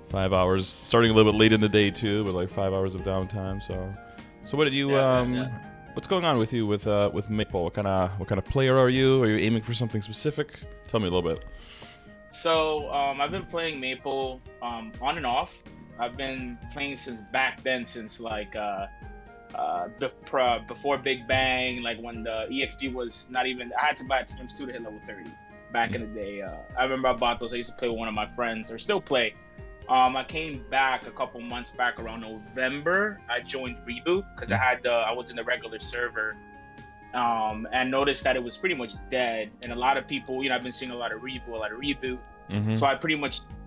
5 hours, starting a little bit late in the day too, but like 5 hours of downtime. So what did you what's going on with you with Maple? What kind of player are you? Are you aiming for something specific? Tell me a little bit. So I've been playing Maple on and off. I've been playing since back then, since like before Big Bang, like when the EXP was not even. I had to buy a Times 2 to hit level 30 back in the day. I remember I bought those. I used to play with one of my friends, or still play. I came back a couple months back around November. I joined Reboot because I was in the regular server, and noticed that it was pretty much dead. And a lot of people, I've been seeing a lot of Reboot. So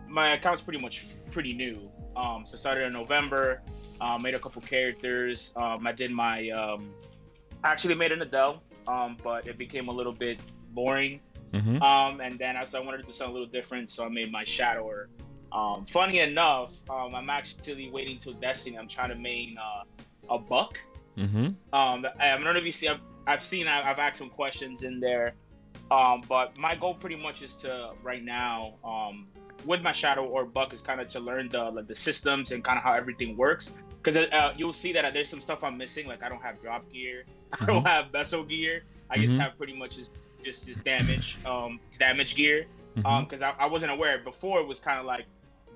my account's pretty new. So I started in November, made a couple characters. I did actually made an Adele, but it became a little bit boring. And then I wanted to do something a little different, so I made my Shadower. Funny enough, I'm actually waiting till Destiny. I'm trying to main a Buck. I don't know if you see. I've asked some questions in there, but my goal pretty much is to right now, with my Shadow or Buck, is kind of to learn the systems and kind of how everything works. Because you'll see that there's some stuff I'm missing. Like I don't have drop gear, I don't have vessel gear. I just have pretty much just damage gear. Because I wasn't aware before. It was kind of like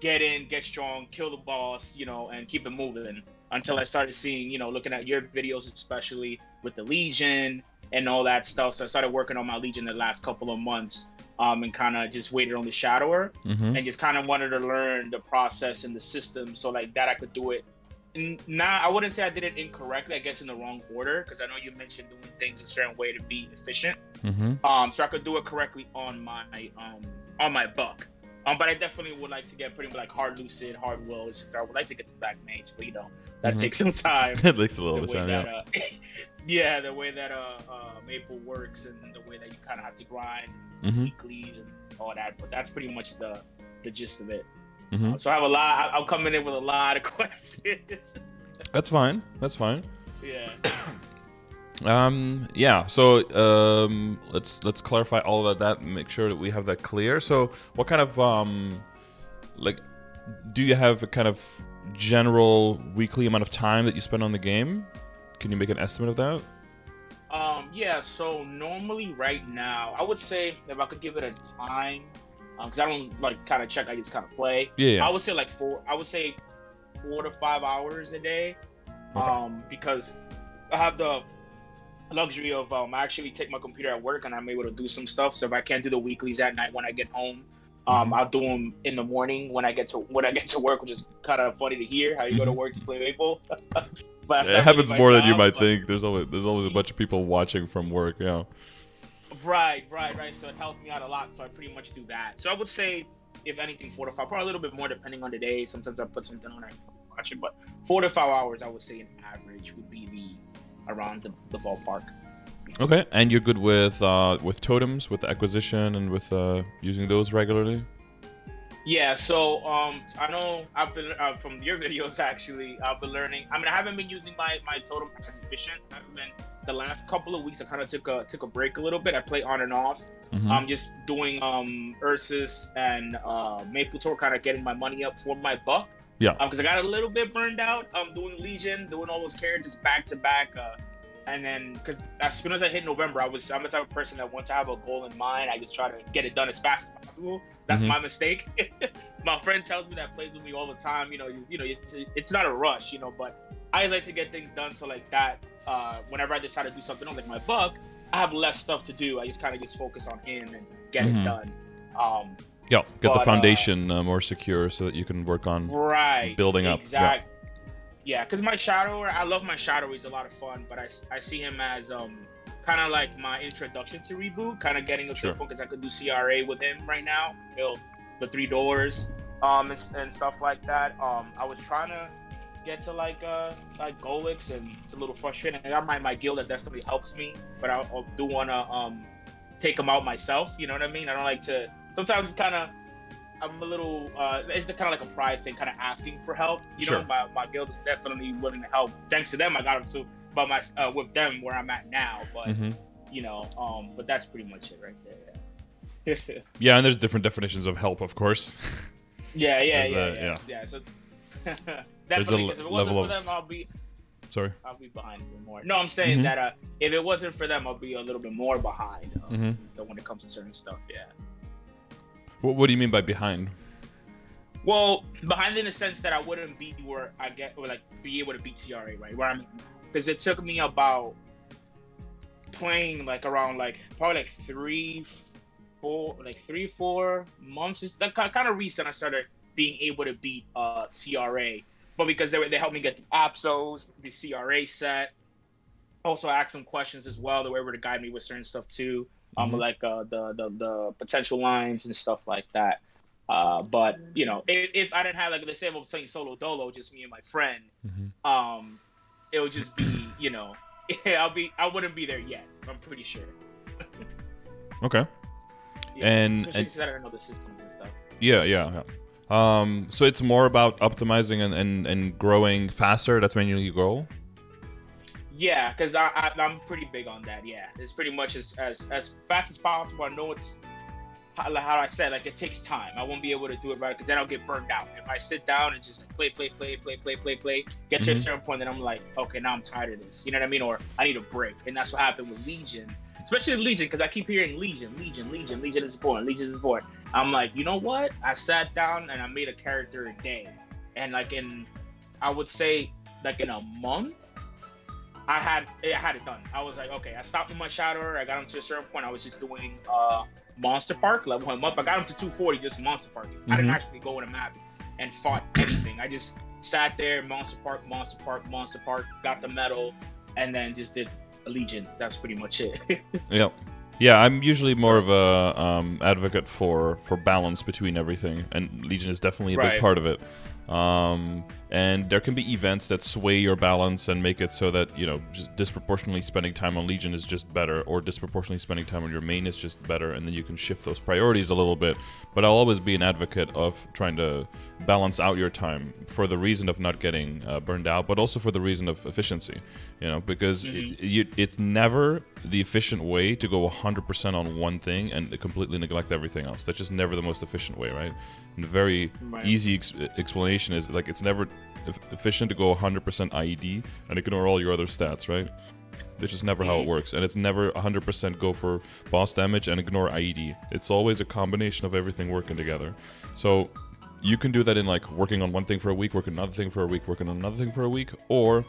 get in, get strong, kill the boss, and keep it moving. Until I started seeing, looking at your videos, especially with the Legion and all that stuff. So I started working on my Legion the last couple of months, and kind of just waited on the Shadower, and just kind of wanted to learn the process and the system, so like that I could do it. Now, I wouldn't say I did it incorrectly, I guess in the wrong order, because I know you mentioned doing things a certain way to be efficient. So I could do it correctly on my Buck. But I definitely would like to get pretty much like hard Lucid, hard Will. I would like to get to back mage, but that takes some time. It takes a little bit of time, yeah. The way that Maple works, and the way that you kind of have to grind weeklies and all that. But that's pretty much the gist of it. So I have a lot. I'm coming in with a lot of questions. That's fine. Yeah. So let's clarify all of that, make sure that we have that clear. So what kind of do you have a kind of general weekly amount of time that you spend on the game? Can you make an estimate of that? Yeah, so normally right now, I would say if I could give it a time, because I don't like kind of check, I just kind of play. Yeah. I would say like 4 to 5 hours a day. Because I have the luxury of I actually take my computer at work and I'm able to do some stuff. So if I can't do the weeklies at night when I get home, I'll do them in the morning when I get to work, which is kind of funny to hear how you go to work to play Maple. But it happens more than you might think. There's always a bunch of people watching from work. Yeah. Right. So it helped me out a lot. So I pretty much do that. So I would say, if anything, 4 to 5, probably a little bit more depending on the day. Sometimes I put something on and I watch it, but 4 to 5 hours, I would say, an average would be around the ballpark. Okay, and you're good with totems, with the acquisition, and with using those regularly? Yeah, so I know I've been from your videos actually. I've been learning. I mean, I haven't been using my totem as efficient. The last couple of weeks. I kind of took a break a little bit. I play on and off. I'm just doing Ursus and Maple Tour, kind of getting my money up for my Buck. Yeah. Because I got a little bit burned out. Doing Legion, doing all those characters back to back. And then, because as soon as I hit November, I'm the type of person that once I have a goal in mind, I just try to get it done as fast as possible. That's my mistake. My friend tells me that plays with me all the time. It's not a rush, but I just like to get things done. So like that, whenever I decide to do something else, like my Buck, I have less stuff to do. I just kind of just focus on him and get it done. Get the foundation more secure so that you can work on building up. Exactly. Yeah, because my Shadower, I love my Shadower. He's a lot of fun, but I see him as kind of like my introduction to Reboot, kind of getting a trip because I could do CRA with him right now, build the 3 doors and stuff like that. I was trying to get to like Golix, and it's a little frustrating. I got my guild that definitely helps me, but I do want to take him out myself. You know what I mean? I don't like to. Sometimes it's kind of. I'm a little, it's kind of like a pride thing, kind of asking for help. You know, my guild is definitely willing to help. Thanks to them, I got them too. But with them, where I'm at now. But but that's pretty much it right there. Yeah, and there's different definitions of help, of course. Yeah. So There's a definitely, because if it level wasn't for of. them, Sorry. I'll be behind even more. No, I'm saying that if it wasn't for them, I'll be a little bit more behind. So when it comes to certain stuff, yeah. What do you mean by behind? Well, behind in the sense that I wouldn't be where I get, or like be able to beat CRA, right? Where I'm, because it took me about playing like around like probably like 3-4 months. It's that kind of recent I started being able to beat CRA, but because they helped me get the APSOs, the CRA set. Also ask some questions as well. They were able to guide me with certain stuff too. Like the potential lines and stuff like that. But you know, if I didn't have, like, let's say I was playing solo dolo, just me and my friend, it would just be, you know, I wouldn't be there yet. I'm pretty sure. Okay. Yeah, and especially since I don't know the systems and stuff. Yeah. So it's more about optimizing and growing faster. That's mainly your goal. Yeah, because I'm pretty big on that. Yeah, it's pretty much as fast as possible. I know it's how I said, like, it takes time. I won't be able to do it right because then I'll get burned out. If I sit down and just play, get to a certain point, then I'm like, okay, now I'm tired of this. You know what I mean? Or I need a break, and that's what happened with Legion, especially Legion, because I keep hearing Legion is important. I'm like, you know what? I sat down and I made a character a day, and like I would say like in a month, I had it done. I was like, okay, I stopped with my Shadow. I got him to a certain point. I was just doing Monster Park, level him up. I got him to 240, just Monster Park. I didn't actually go in a map and fought anything. I just sat there, Monster Park, got the medal, and then just did a Legion. That's pretty much it. Yep. Yeah, I'm usually more of a advocate for balance between everything, and Legion is definitely a big part of it. And there can be events that sway your balance and make it so that, you know, just disproportionately spending time on Legion is just better, or disproportionately spending time on your main is just better, and then you can shift those priorities a little bit. But I'll always be an advocate of trying to balance out your time for the reason of not getting burned out, but also for the reason of efficiency, you know, because it's never the efficient way to go 100% on one thing and completely neglect everything else. That's just never the most efficient way, right? And the very easy explanation is, like, it's never efficient to go 100% IED and ignore all your other stats, right? That's just never how it works. And it's never 100% go for boss damage and ignore IED. It's always a combination of everything working together. So you can do that in, like, working on one thing for a week, working on another thing for a week, working on another thing for a week, or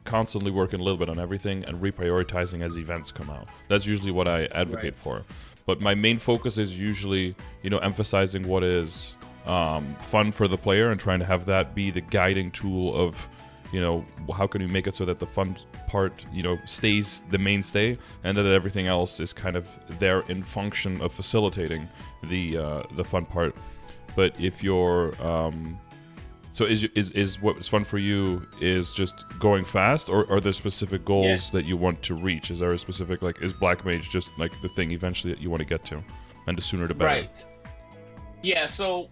constantly working a little bit on everything and reprioritizing as events come out. That's usually what I advocate for. But my main focus is usually, you know, emphasizing what is fun for the player and trying to have that be the guiding tool of, you know, how can you make it so that the fun part, you know, stays the mainstay, and that everything else is kind of there in function of facilitating the fun part. But if you're so is what's fun for you is just going fast, or are there specific goals that you want to reach? Is there a specific, like, is Black Mage just like the thing eventually that you want to get to, and the sooner the better? Right. Yeah. So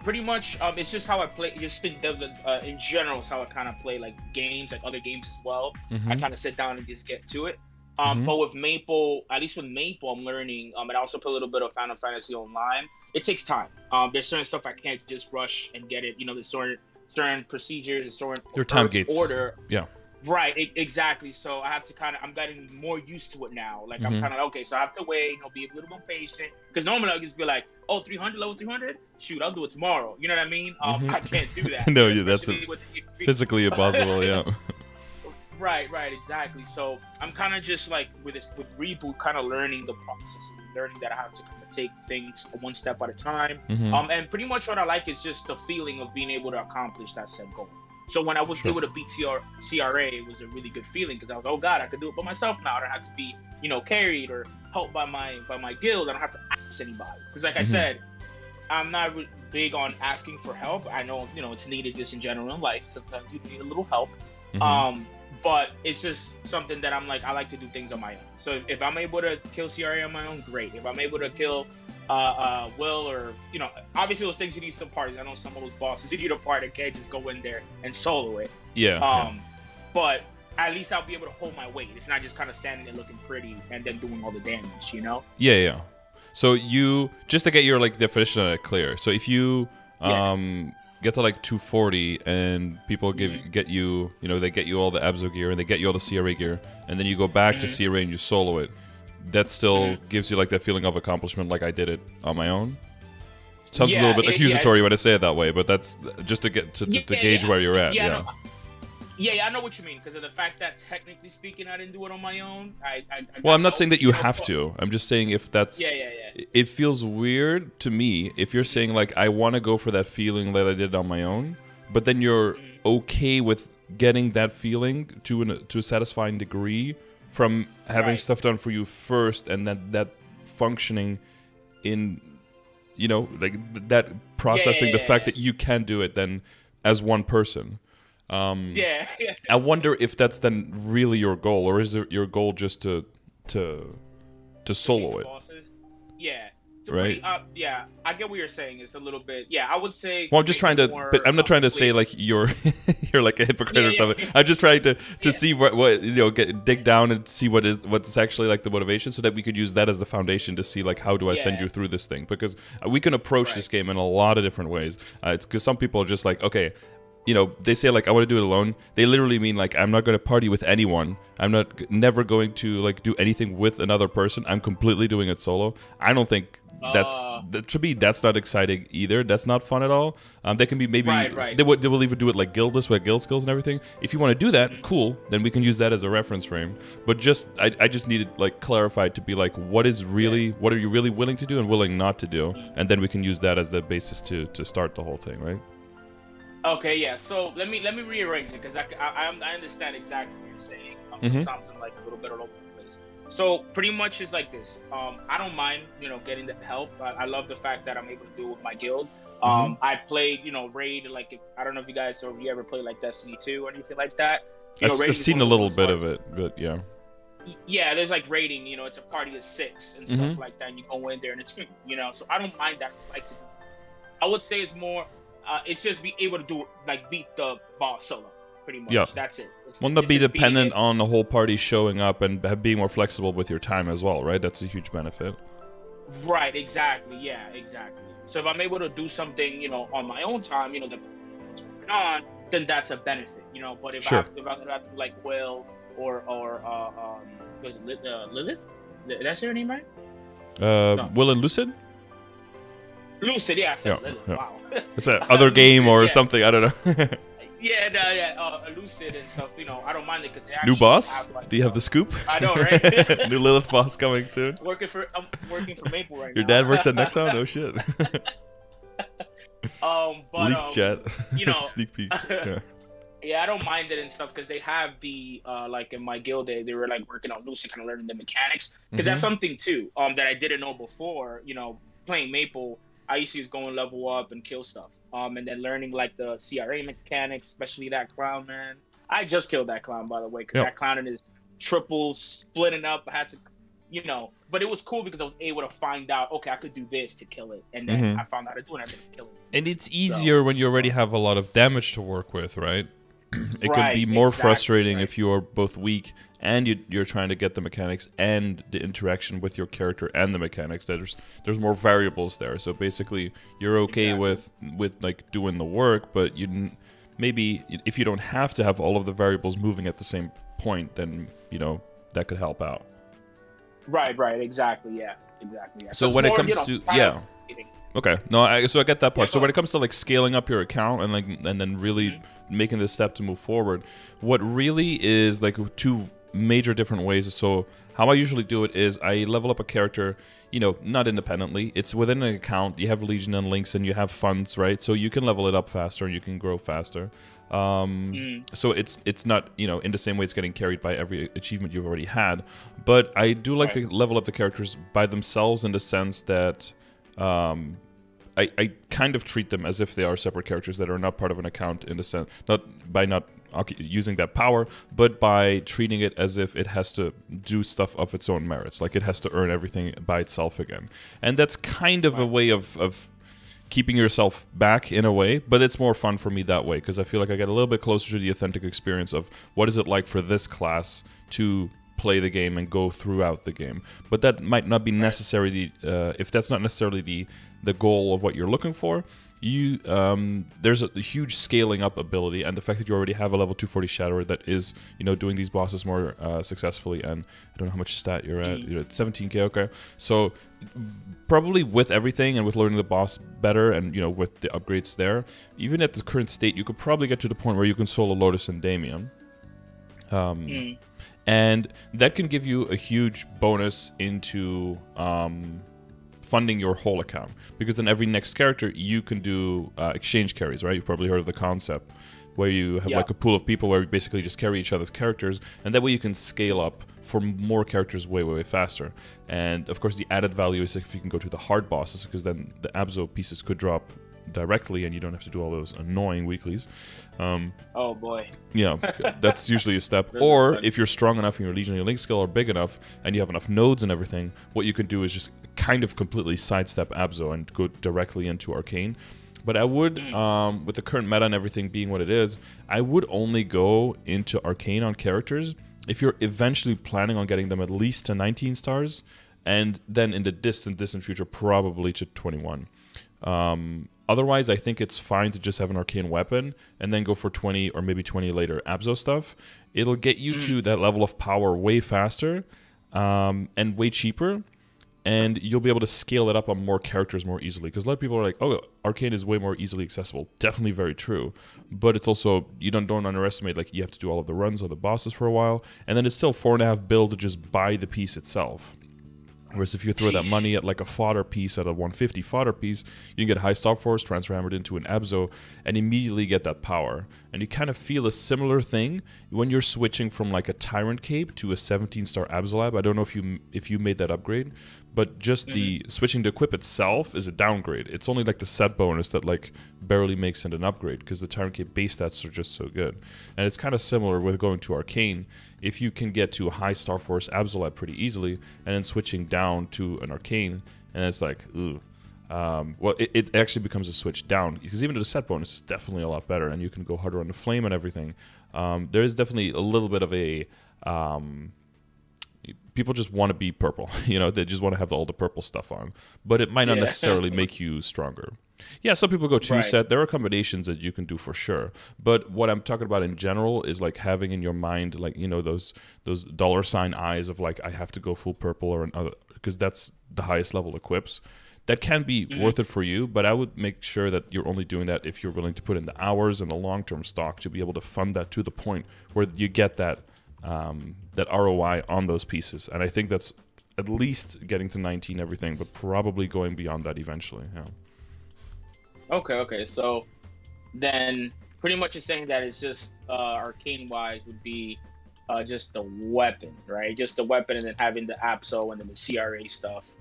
pretty much it's just how I play. Just in general, is how I kind of play, like, games, like other games as well. I kind of sit down and just get to it. But with Maple, at least with Maple, I'm learning. And I also play a little bit of Final Fantasy Online. It takes time. There's certain stuff I can't just rush and get it. You know, there's certain procedures, there's certain your time gates order. Yeah. Right. Exactly. So I have to I'm getting more used to it now. Like, I'm kind of, okay, so I have to wait. You know, be a little bit patient, because normally I'll just be like, oh, 300, level 300. Shoot, I'll do it tomorrow. You know what I mean? I can't do that. No, that's physically impossible. Yeah. Right, exactly. So I'm kind of just like with Reboot, kind of learning the process, learning that I have to kind of take things one step at a time. And pretty much what I like is just the feeling of being able to accomplish that said goal. So when I was able to beat CRA, it was a really good feeling, because I was, oh God, I could do it by myself now. I don't have to be, you know, carried or helped by my guild. I don't have to ask anybody, because like I said, I'm not big on asking for help. I know, you know, it's needed just in general in life. Sometimes you need a little help. But it's just something that I'm like, I like to do things on my own. So if I'm able to kill CRA on my own, great. If I'm able to kill Will, or, you know, obviously those things you need some parties. I know some of those bosses you need a party, can't just go in there and solo it. But at least I'll be able to hold my weight. It's not just kind of standing there looking pretty and then doing all the damage, you know? Yeah. So you just to get your like definition of it clear. So if you get to like 240 and people get you, you know, they get you all the Abzo gear and they get you all the CRA gear, and then you go back to CRA and you solo it, that still gives you like that feeling of accomplishment, like I did it on my own. Sounds a little bit accusatory when I say it that way, but that's just to get to gauge where you're at. Yeah, I know what you mean, because of the fact that technically speaking, I didn't do it on my own. Well, I'm not saying that you have to. I'm just saying if that's... It feels weird to me if you're saying, like, I want to go for that feeling that I did on my own, but then you're okay with getting that feeling to a satisfying degree from having stuff done for you first, and then that functioning in, you know, like that processing the fact that you can do it then as one person. I wonder if that's then really your goal, or is it your goal just to solo it? Right. I get what you're saying. It's a little bit. Yeah, I would say. Well, I'm just trying to, but I'm not trying to say like you're like a hypocrite or something. I'm just trying to see what you know, dig down and see what's actually like the motivation, so that we could use that as the foundation to see like how do I send you through this thing, because we can approach this game in a lot of different ways. It's because some people are just like, okay, you know, they say like I want to do it alone. They literally mean like I'm not going to party with anyone. I'm never going to like do anything with another person. I'm completely doing it solo. I don't think to me that's not exciting either. That's not fun at all. They can be maybe they will even do it like guildless with guild skills and everything. If you want to do that, cool. Then we can use that as a reference frame. But just I just needed like clarified to be like what are you really willing to do and willing not to do, and then we can use that as the basis to start the whole thing, right? Okay, yeah. So let me rearrange it, because I understand exactly what you're saying. Sometimes I'm like a little bit all over the place. So pretty much it's like this. I don't mind, you know, getting the help. I love the fact that I'm able to do it with my guild. I played, you know, raid, like I don't know if you guys or you ever played like Destiny 2 or anything like that. I've seen a little bit of it, but yeah. Yeah, there's like raiding. You know, it's a party of 6 and stuff like that. And you go in there and it's, you know. So I don't mind that. I like to do. I would say it's more. It's just be able to do like beat the boss solo, pretty much. Yeah. That's it. Well, not be dependent on the whole party showing up and being more flexible with your time as well, right? That's a huge benefit. Right. Exactly. Yeah. Exactly. So if I'm able to do something, you know, on my own time, you know, that's going on, then that's a benefit, you know. But if I have to do like Will or was it Lilith? Did I say her name right? No. Will and Lucid. Lucid, yeah, I said Lilith. Yeah. Wow. It's an other game or something. I don't know. Lucid and stuff. You know, I don't mind it because new boss. Do you have the scoop? I know, right? New Lilith boss coming soon. I'm working for Maple right now. Your dad works at Nexon? No shit. But leaked chat. You know, sneak peek. Yeah, I don't mind it and stuff because they have the like in my guild they were like working on Lucid, kind of learning the mechanics, because that's something too that I didn't know before. You know, playing Maple. I used to just go and level up and kill stuff. And then learning like the CRA mechanics, especially that clown, man. I just killed that clown, by the way, because that clown is triple splitting up. I had to, you know, but it was cool because I was able to find out, okay, I could do this to kill it. And then I found out how to do it and I didn't kill it. And it's easier when you already have a lot of damage to work with, right? It could be more frustrating if you are both weak and you're trying to get the mechanics and the interaction with your character and the mechanics. There's more variables there. So basically, you're okay with like doing the work, but maybe if you don't have to have all of the variables moving at the same point, then you know that could help out. Right. Exactly. Yeah. Exactly. Yeah. So when it comes to Okay, no, so I get that part. So when it comes to like scaling up your account and then really making this step to move forward, what really is like two major different ways. So how I usually do it is I level up a character, you know, not independently. It's within an account. You have Legion and links and you have funds, right? So you can level it up faster and you can grow faster. So it's not, you know, in the same way it's getting carried by every achievement you've already had. But I do like to level up the characters by themselves in the sense that I kind of treat them as if they are separate characters that are not part of an account in the sense, not using that power, but by treating it as if it has to do stuff of its own merits, like it has to earn everything by itself again. And that's kind of a way of keeping yourself back in a way, but it's more fun for me that way because I feel like I get a little bit closer to the authentic experience of what is it like for this class to play the game and go throughout the game. But that might not be necessarily, if that's not necessarily the goal of what you're looking for, there's a huge scaling up ability, and the fact that you already have a level 240 Shadower that is, doing these bosses more successfully, and I don't know how much stat you're at. You're at 17k, okay. So probably with everything and with learning the boss better and, with the upgrades there, even at the current state, you could probably get to the point where you can solo Lotus and Damien. And that can give you a huge bonus into funding your whole account, because then every next character you can do exchange carries, right? You've probably heard of the concept where you have like a pool of people where you basically just carry each other's characters, and that way you can scale up for more characters way faster. And of course the added value is if you can go to the hard bosses, because then the Abzo pieces could drop directly and you don't have to do all those annoying weeklies. Oh boy. Yeah, that's usually a step. Or if you're strong enough and your Legion and your Link skill are big enough and you have enough nodes and everything, what you can do is just kind of completely sidestep Abzo and go directly into Arcane. But I would, with the current meta and everything being what it is, I would only go into Arcane on characters if you're eventually planning on getting them at least to 19 stars, and then in the distant future probably to 21. Otherwise, I think it's fine to just have an Arcane weapon and then go for 20 or maybe 20 later Abzo stuff. It'll get you to that level of power way faster and way cheaper, and you'll be able to scale it up on more characters more easily. Because a lot of people are like, oh, Arcane is way more easily accessible. Definitely very true. But it's also, you don't underestimate, like, you have to do all of the runs of the bosses for a while, and then it's still 4.5 bill to just buy the piece itself. Whereas if you throw that money at like a fodder piece, at a 150 fodder piece, you can get high Star Force, transfer hammered into an Abzo, and immediately get that power. And you kind of feel a similar thing when you're switching from like a Tyrant Cape to a 17-star Abzo Lab. I don't know if you made that upgrade, but just the switching to equip itself is a downgrade. It's only like the set bonus that like barely makes it an upgrade, because the Tyrant Cape base stats are just so good. And it's kind of similar with going to Arcane. If you can get to a high Star Force Absolab pretty easily, and then switching down to an Arcane, and it's like, ooh. Well, it actually becomes a switch down, because even the set bonus is definitely a lot better, and you can go harder on the flame and everything. There is definitely a little bit of a... people just want to be purple, they just want to have all the purple stuff on. But it might not necessarily make you stronger. Yeah, some people go two-set. There are combinations that you can do for sure. But what I'm talking about in general is like having in your mind, like, those $ eyes of like, I have to go full purple or another, because that's the highest level equips. That can be worth it for you, but I would make sure that you're only doing that if you're willing to put in the hours and the long-term stock to be able to fund that to the point where you get that ROI on those pieces. And I think that's at least getting to 19 everything, but probably going beyond that eventually. Yeah. Okay. So then pretty much you're saying that it's just Arcane-wise would be just the weapon, right? Just the weapon, and then having the Abso and then the CRA stuff,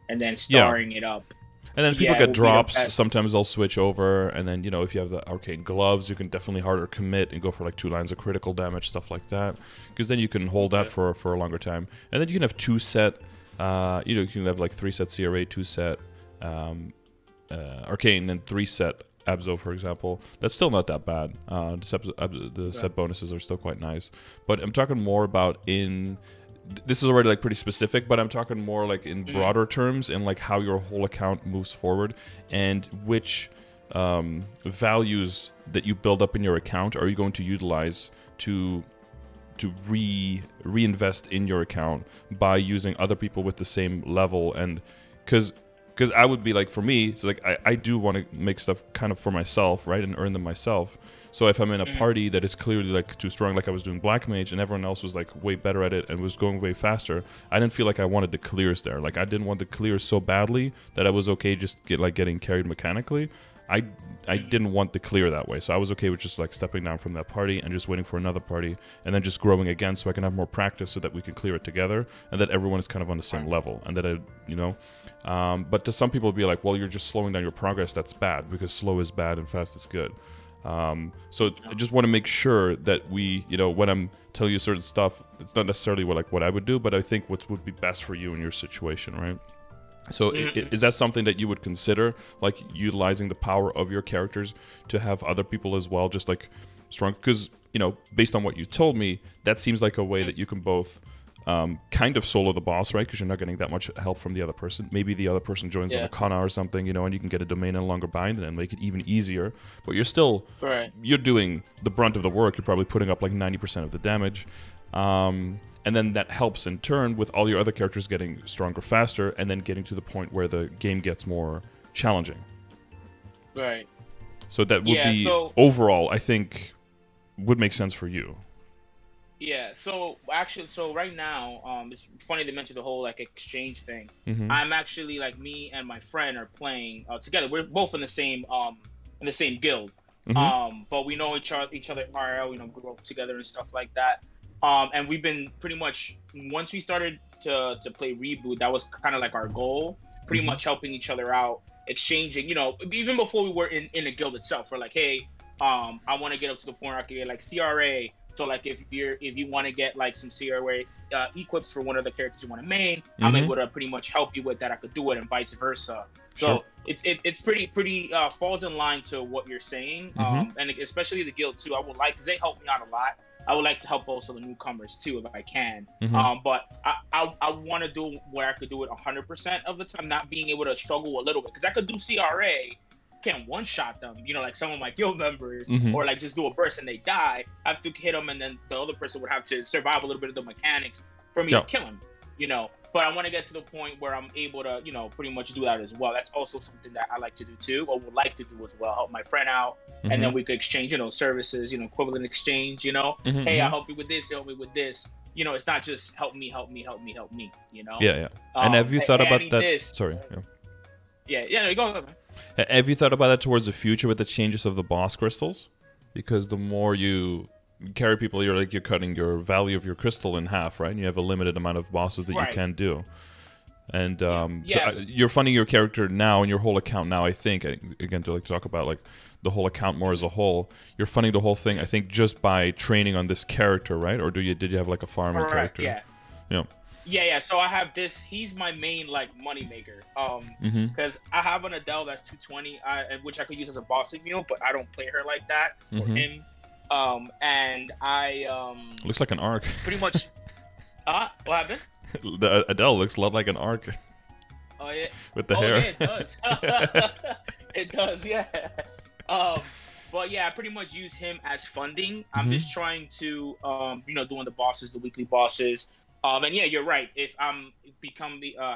and then starring it up. And then people get drops. Sometimes they'll switch over, and then if you have the Arcane gloves, you can definitely harder commit and go for like 2 lines of critical damage, stuff like that, because then you can hold that for a longer time. And then you can have 2-set. You can have like 3-set CRA, 2-set Arcane, and 3-set Abzo, for example. That's still not that bad. The set bonuses are still quite nice. But I'm talking more about this is already like pretty specific, but I'm talking more like in broader terms, and like how your whole account moves forward, and which values that you build up in your account are you going to utilize to reinvest in your account by using other people with the same level. And because I would be like, for me, it's like I do want to make stuff kind of for myself, right, and earn them myself. So if I'm in a party that is clearly like too strong, like I was doing Black Mage, and everyone else was like way better at it and was going way faster, I didn't feel like I wanted the clears there. Like I didn't want the clears so badly that I was okay just getting carried mechanically. I didn't want the clear that way, so I was okay with just like stepping down from that party and just waiting for another party, and then just growing again so I can have more practice so that we can clear it together, and that everyone is kind of on the same level, and that but to some people it'll be like, well, you're just slowing down your progress. That's bad, because slow is bad and fast is good. So I just want to make sure that we, when I'm telling you certain stuff, it's not necessarily what I would do, but I think what would be best for you in your situation, right? So is that something that you would consider, like utilizing the power of your characters to have other people as well, just like strong? Because, based on what you told me, that seems like a way that you can both kind of solo the boss, right? Because you're not getting that much help from the other person. Maybe the other person joins on the Kana or something, you know, and you can get a domain in a longer bind and make it even easier. But you're still, you're doing the brunt of the work. You're probably putting up like 90% of the damage. And then that helps in turn with all your other characters getting stronger faster and then getting to the point where the game gets more challenging. Right. So that would be, overall, I think, would make sense for you. Yeah, so actually, right now, it's funny to mention the whole like exchange thing. I'm actually like me and my friend are playing together. We're both in the same guild, but we know each other IRL. You know, grew up together and stuff like that. And we've been pretty much once we started to play Reboot, that was kind of like our goal. Pretty much helping each other out, exchanging. You know, even before we were in the guild itself, we're like, hey, I want to get up to the point where I can get like CRA. So like if you want to get like some CRA equips for one of the characters you want to main, I'm able to pretty much help you with that. I could do it and vice versa. So it's pretty falls in line to what you're saying. And especially the guild too. I would like, because they help me out a lot. I would like to help also the newcomers too if I can. But I want to do where I could do it 100% of the time, not being able to struggle a little bit, because I could do CRA. Can't one-shot them, you know, like some of my guild members, or like just do a burst and they die. I have to hit them, and then the other person would have to survive a little bit of the mechanics for me to kill him, you know. But I want to get to the point where I'm able to, you know, pretty much do that as well. That's also something that I like to do too, or would like to do as well. Help my friend out, and then we could exchange, you know, services, you know, equivalent exchange, you know. Hey, I'll help you with this, help me with this. You know, it's not just help me, you know. Yeah. And have you thought about that? This. Sorry. Yeah. Go ahead, man. Have you thought about that towards the future with the changes of the boss crystals? Because the more you carry people, you're cutting your value of your crystal in half, right? And you have a limited amount of bosses that you can do. And so you're funding your character now and your whole account now, I think, again, to like talk about like the whole account more as a whole, you're funding the whole thing, I think, just by training on this character, right? Or did you have like a farming character? Yeah. So I have this. He's my main like money maker. Because I have an Adele that's 220, which I could use as a bossing meal, but I don't play her like that or him. And I looks like an arc. Pretty much. What happened? The Adele looks a lot like an arc. Oh yeah. With the hair. Yeah, it does. It does, yeah. But yeah, I pretty much use him as funding. I'm just trying to, you know, doing the bosses, the weekly bosses. And yeah, you're right. If I'm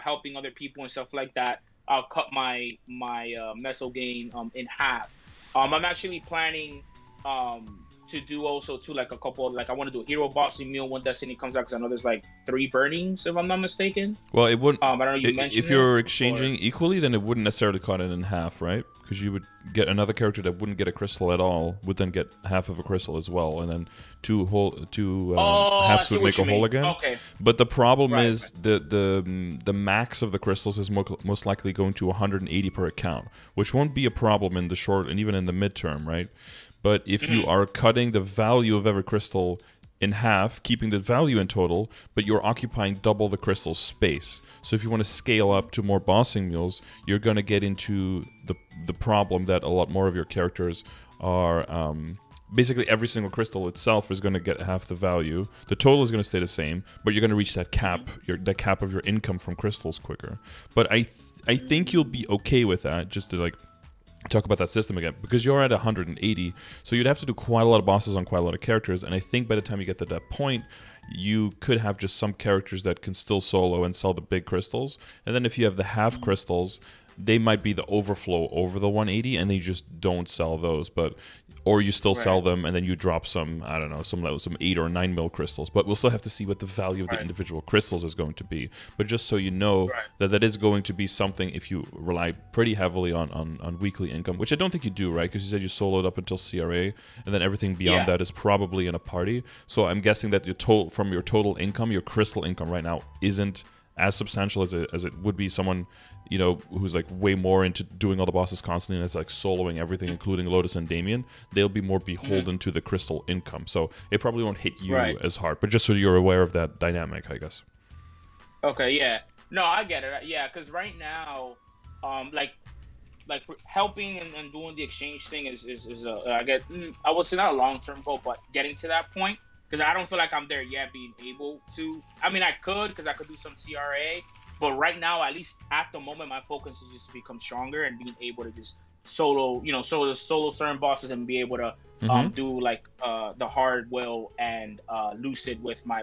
helping other people and stuff like that, I'll cut my meso gain in half. I'm actually planning to do also too, like a couple, like I want to do a hero bossing meal when Destiny comes out, because I know there's like 3 burnings if I'm not mistaken. Well, it wouldn't. I don't know. You mentioned if you're exchanging equally, then it wouldn't necessarily cut it in half, right? Because you would get another character that wouldn't get a crystal at all, would then get half of a crystal as well, and then two halves would make a whole again. Okay. But the problem is the max of the crystals is most likely going to 180 per account, which won't be a problem in the short and even in the midterm, right? But if you are cutting the value of every crystal in half, keeping the value in total, but you're occupying double the crystal space. So if you want to scale up to more bossing mules, you're going to get into the problem that a lot more of your characters are... basically, every single crystal itself is going to get half the value. The total is going to stay the same, but you're going to reach that cap, that cap of your income from crystals quicker. But I think you'll be okay with that, just to like... talk about that system again, because you're at 180, so you'd have to do quite a lot of bosses on quite a lot of characters, and I think by the time you get to that point, you could have just some characters that can still solo and sell the big crystals, and then if you have the half crystals, they might be the overflow over the 180, and they just don't sell those, or you still sell them, and then you drop some, I don't know, some 8 or 9 mil crystals. But we'll still have to see what the value of the individual crystals is going to be. But just so you know that is going to be something if you rely pretty heavily on weekly income, which I don't think you do, right? Because you said you soloed up until CRA, and then everything beyond that is probably in a party. So I'm guessing that from your total income, your crystal income right now isn't as substantial as it would be someone, you know, who's like way more into doing all the bosses constantly and is like soloing everything, including Lotus and Damien. They'll be more beholden to the crystal income, so it probably won't hit you as hard. But just so you're aware of that dynamic, I guess. Okay, yeah, no, I get it. Yeah, because right now, like helping and doing the exchange thing is I would say not a long-term goal, but getting to that point. because I don't feel like I'm there yet being able to. I mean, I could, because I could do some CRA, but right now, at least at the moment, my focus is just to become stronger and being able to just solo certain bosses and be able to do like the hard will and lucid with my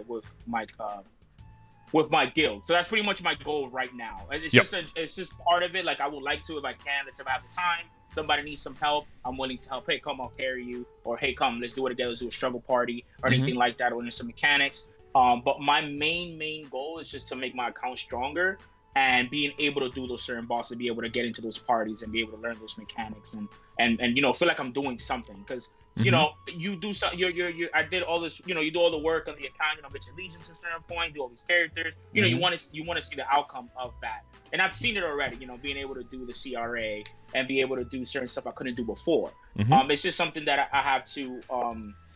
guild. So that's pretty much my goal right now. It's just part of it. Like, I would like to, if I can, if I have the time, somebody needs some help, I'm willing to help. Hey, come, I'll carry you. Or hey, come, let's do it together. Let's do a struggle party or anything like that, or some mechanics. But my main goal is just to make my account stronger and being able to do those certain bosses, be able to get into those parties and be able to learn those mechanics and you know, feel like I'm doing something. Because you know, you do something. I did all this. You know, you do all the work on the account. You know, get your allegiance at a certain point. Do all these characters. You know, you want to see the outcome of that. And I've seen it already. You know, being able to do the CRA and be able to do certain stuff I couldn't do before. It's just something that I have to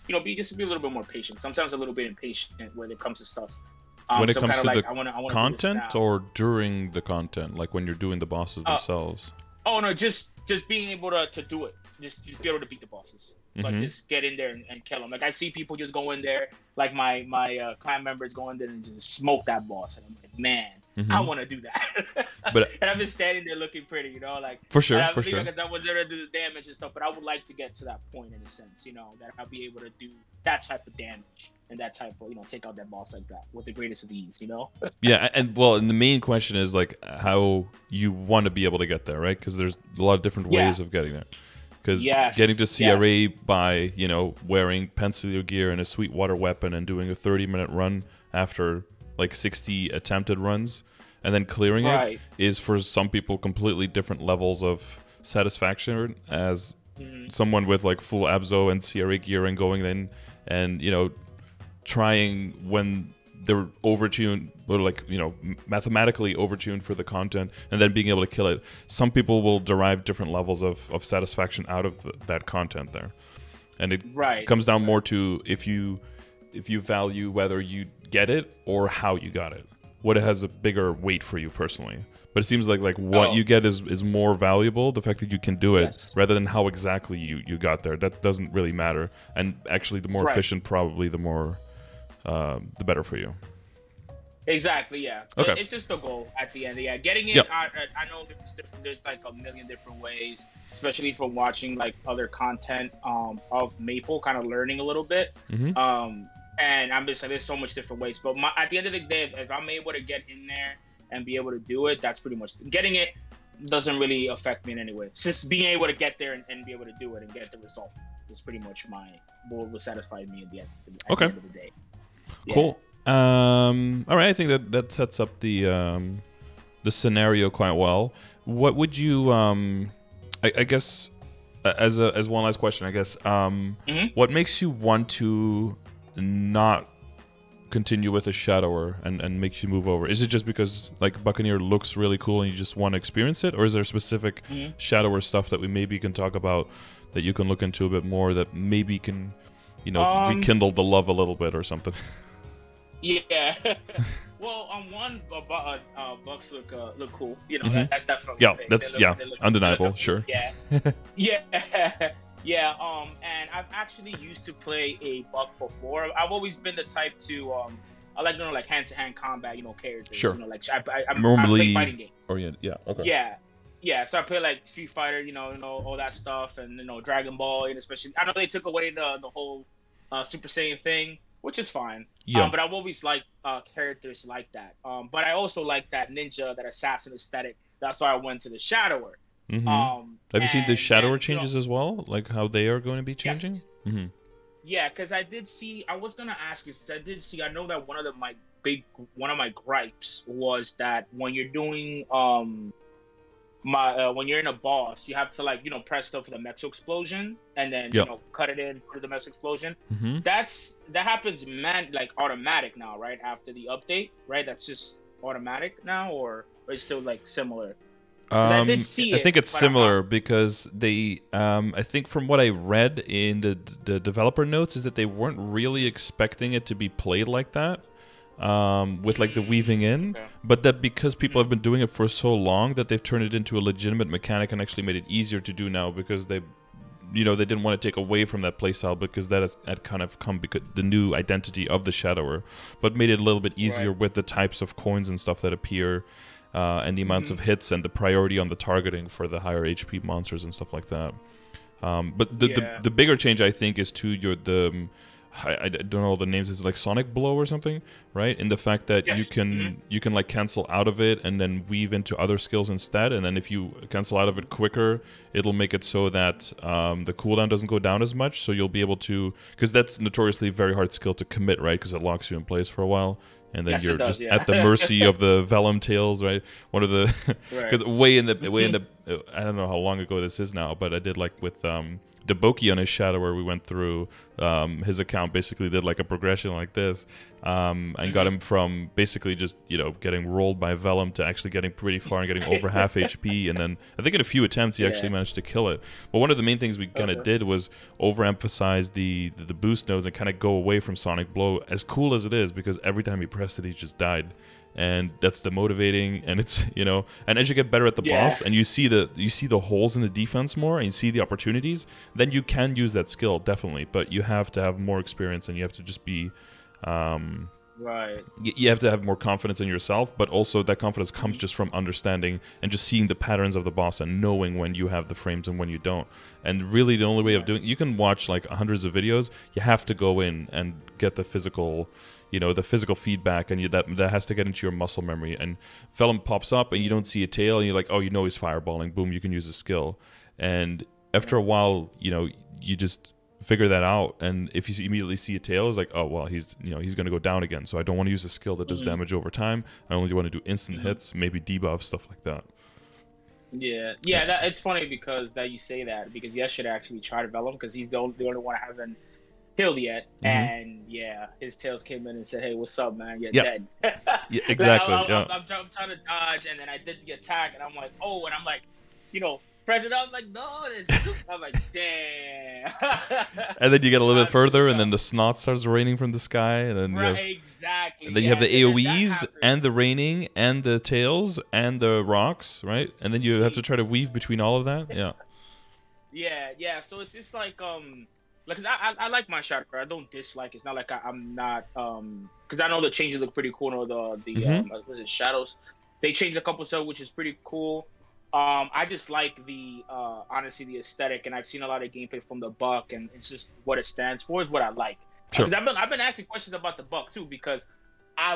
you know, be a little bit more patient. Sometimes a little bit impatient when it comes to stuff. When it comes to like, the content, or during the content, like when you're doing the bosses themselves. Oh no, just being able to do it. Just be able to beat the bosses. Like, just get in there and kill them. Like, I see people just go in there, like my clan members go in there and just smoke that boss, and I'm like, man, I want to do that. But and I'm just standing there looking pretty, you know, like, for sure. Because I was there to do the damage and stuff, but I would like to get to that point in a sense, you know, that I'll be able to do that type of damage and that type of, you know, take out that boss like that with the greatest of ease, you know. Yeah, and the main question is like how you want to be able to get there, right? Because there's a lot of different ways of getting there. Because getting to CRA by, you know, wearing pencil gear and a Sweetwater weapon and doing a 30-minute run after like 60 attempted runs and then clearing it is for some people completely different levels of satisfaction as someone with like full Abzo and CRA gear and going in and, you know, trying when they're overtuned, or like, you know, mathematically overtuned for the content, and then being able to kill it. Some people will derive different levels of satisfaction out of that content there, and it comes down more to if you value whether you get it or how you got it, what has a bigger weight for you personally. But it seems like what you get is more valuable, the fact that you can do it, rather than how exactly you got there. That doesn't really matter, and actually the more efficient, probably the more the better for you. Exactly, yeah. Okay. It's just the goal at the end. Yeah, getting it. I know there's like a million different ways, especially from watching like other content of Maple, kind of learning a little bit. And I'm just like, there's so much different ways. But at the end of the day, if I'm able to get in there and be able to do it, that's pretty much getting it. Doesn't really affect me in any way. It's just being able to get there and be able to do it and get the result is pretty much what will satisfy me at the end of the day. Cool. All right, I think that sets up the scenario quite well. What would you I guess as one last question, I guess what makes you want to not continue with a Shadower and makes you move over? Is it just because like Buccaneer looks really cool and you just want to experience it, or is there specific Shadower stuff that we maybe can talk about that you can look into a bit more that maybe can, you know, rekindle the love a little bit or something? Yeah. Well, on one, Bucks look cool. You know, that's definitely. Yeah, that's undeniable. Sure. Yeah. Yeah. And I've actually used to play a Buck before. I've always been the type to I like, you know, like hand-to-hand combat, you know, characters. Sure. You know, like I normally play fighting games. Yeah. Okay. Yeah. So I play like Street Fighter, you know, all that stuff, and you know, Dragon Ball, and especially I know they took away the whole Super Saiyan thing, which is fine. Yeah. But I've always liked characters like that. But I also like that ninja, that assassin aesthetic. That's why I went to the Shadower. Have you seen the Shadower changes as well? Like how they are going to be changing? Yes. Yeah, because I did see. I was gonna ask you. I know that one of my gripes was that when you're doing when you're in a boss, you have to like, you know, press stuff for the Mexo explosion and then you know, cut it in for the Mexo explosion. That happens like automatic now, right? After the update, right? That's just automatic now, or it's still like similar? I did see I think it's similar because they I think from what I read in the developer notes is that they weren't really expecting it to be played like that. With like the weaving in, but that because people have been doing it for so long that they've turned it into a legitimate mechanic and actually made it easier to do now because they they didn't want to take away from that playstyle because had kind of come because the new identity of the Shadower, but made it a little bit easier with the types of coins and stuff that appear, and the amounts of hits and the priority on the targeting for the higher HP monsters and stuff like that. But the bigger change, I think, is to I don't know the names. Is like Sonic Blow or something, right? In the fact that you can like cancel out of it and then weave into other skills instead. And then if you cancel out of it quicker, it'll make it so that the cooldown doesn't go down as much. So you'll be able to, because that's notoriously a very hard skill to commit, right? Because it locks you in place for a while. And then you're just at the mercy of the Vellum tails, right? One of the, because way in the, I don't know how long ago this is now, but I did like with Deboki on his Shadow, where we went through his account, basically did like a progression like this, and got him from basically just getting rolled by Vellum to actually getting pretty far and getting over half HP, and then I think in a few attempts he actually managed to kill it. But one of the main things we kind of did was overemphasize the boost nodes and kind of go away from Sonic Blow, as cool as it is, because every time he pressed it he just died. And that's demotivating, and it's and as you get better at the boss and you see the holes in the defense more and you see the opportunities, then you can use that skill, definitely, but you have to have more experience and you have to just be you have to have more confidence in yourself, but also that confidence comes just from understanding and just seeing the patterns of the boss and knowing when you have the frames and when you don't. And really the only way of doing, you can watch like hundreds of videos, you have to go in and get the physical feedback, and that has to get into your muscle memory. And Vellum pops up and you don't see a tail and you're like, oh, he's fireballing, boom, you can use a skill. And after a while, you just figure that out, and if you immediately see a tail, it's like, oh well, he's going to go down again, so I don't want to use a skill that does damage over time. I only want to do instant hits, maybe debuff, stuff like that. It's funny because that you say that, because yesterday I actually tried Vellum because he's the only one I haven't killed yet, and his tails came in and said, hey, what's up, man, you're dead. Exactly. I'm trying to dodge, and then I did the attack, and I'm like, oh, and I'm like, President, I was like, no, I'm like, damn. And then you get a little bit further, and then the snot starts raining from the sky, and then exactly. And then you have the AoEs and the raining and the tails and the rocks, right? And then you have to try to weave between all of that. Yeah. So it's just like because I like my Shadow. I don't dislike. It's not like I'm not because I know the changes look pretty cool. Was it Shadows? They changed a couple stuff, which is pretty cool. I just like the honestly the aesthetic, and I've seen a lot of gameplay from the Buck, and it's just what it stands for is what I like. Sure. I've been asking questions about the Buck too, because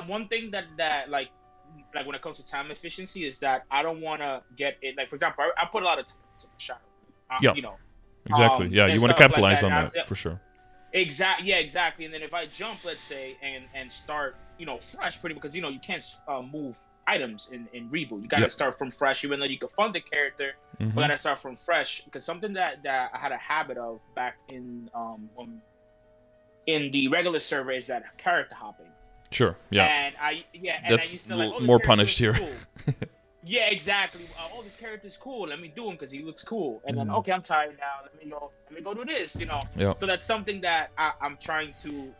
one thing that like when it comes to time efficiency is that I don't want to get it. Like for example, I put a lot of time into the Shadow. Exactly. You want to capitalize on that for sure. Exactly. And then if I jump, let's say, and start, fresh, pretty, because you can't move items in Reboot. You gotta start from fresh, even though you can fund the character, but gotta start from fresh. Because something that I had a habit of back in the regular server is that character hopping. Sure. Yeah. And I used to like, more punished here. Cool. Yeah, exactly. Oh, this character's cool. Let me do him because he looks cool. And then, okay, I'm tired now. Let me go do this. So that's something that I'm trying to.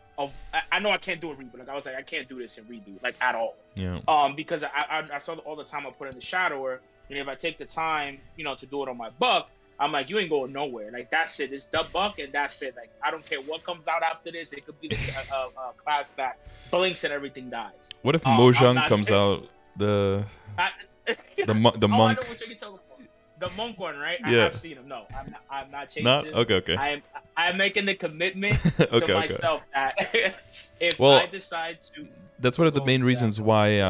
I know I can't do a reboot. Like I was like, I can't do this in Reboot, like at all. Yeah. Because I saw all the time I put in the Shadower, and if I take the time, to do it on my Buck, I'm like, you ain't going nowhere. Like that's it. It's the Buck, and that's it. Like I don't care what comes out after this. It could be a class that blinks and everything dies. What if Mojang comes out the monk? Oh, I know what you're talking about. The monk one, right? I have seen him. No, I'm not changing. Not? Okay. I'm making the commitment to myself that if I decide to. That's one of the main reasons why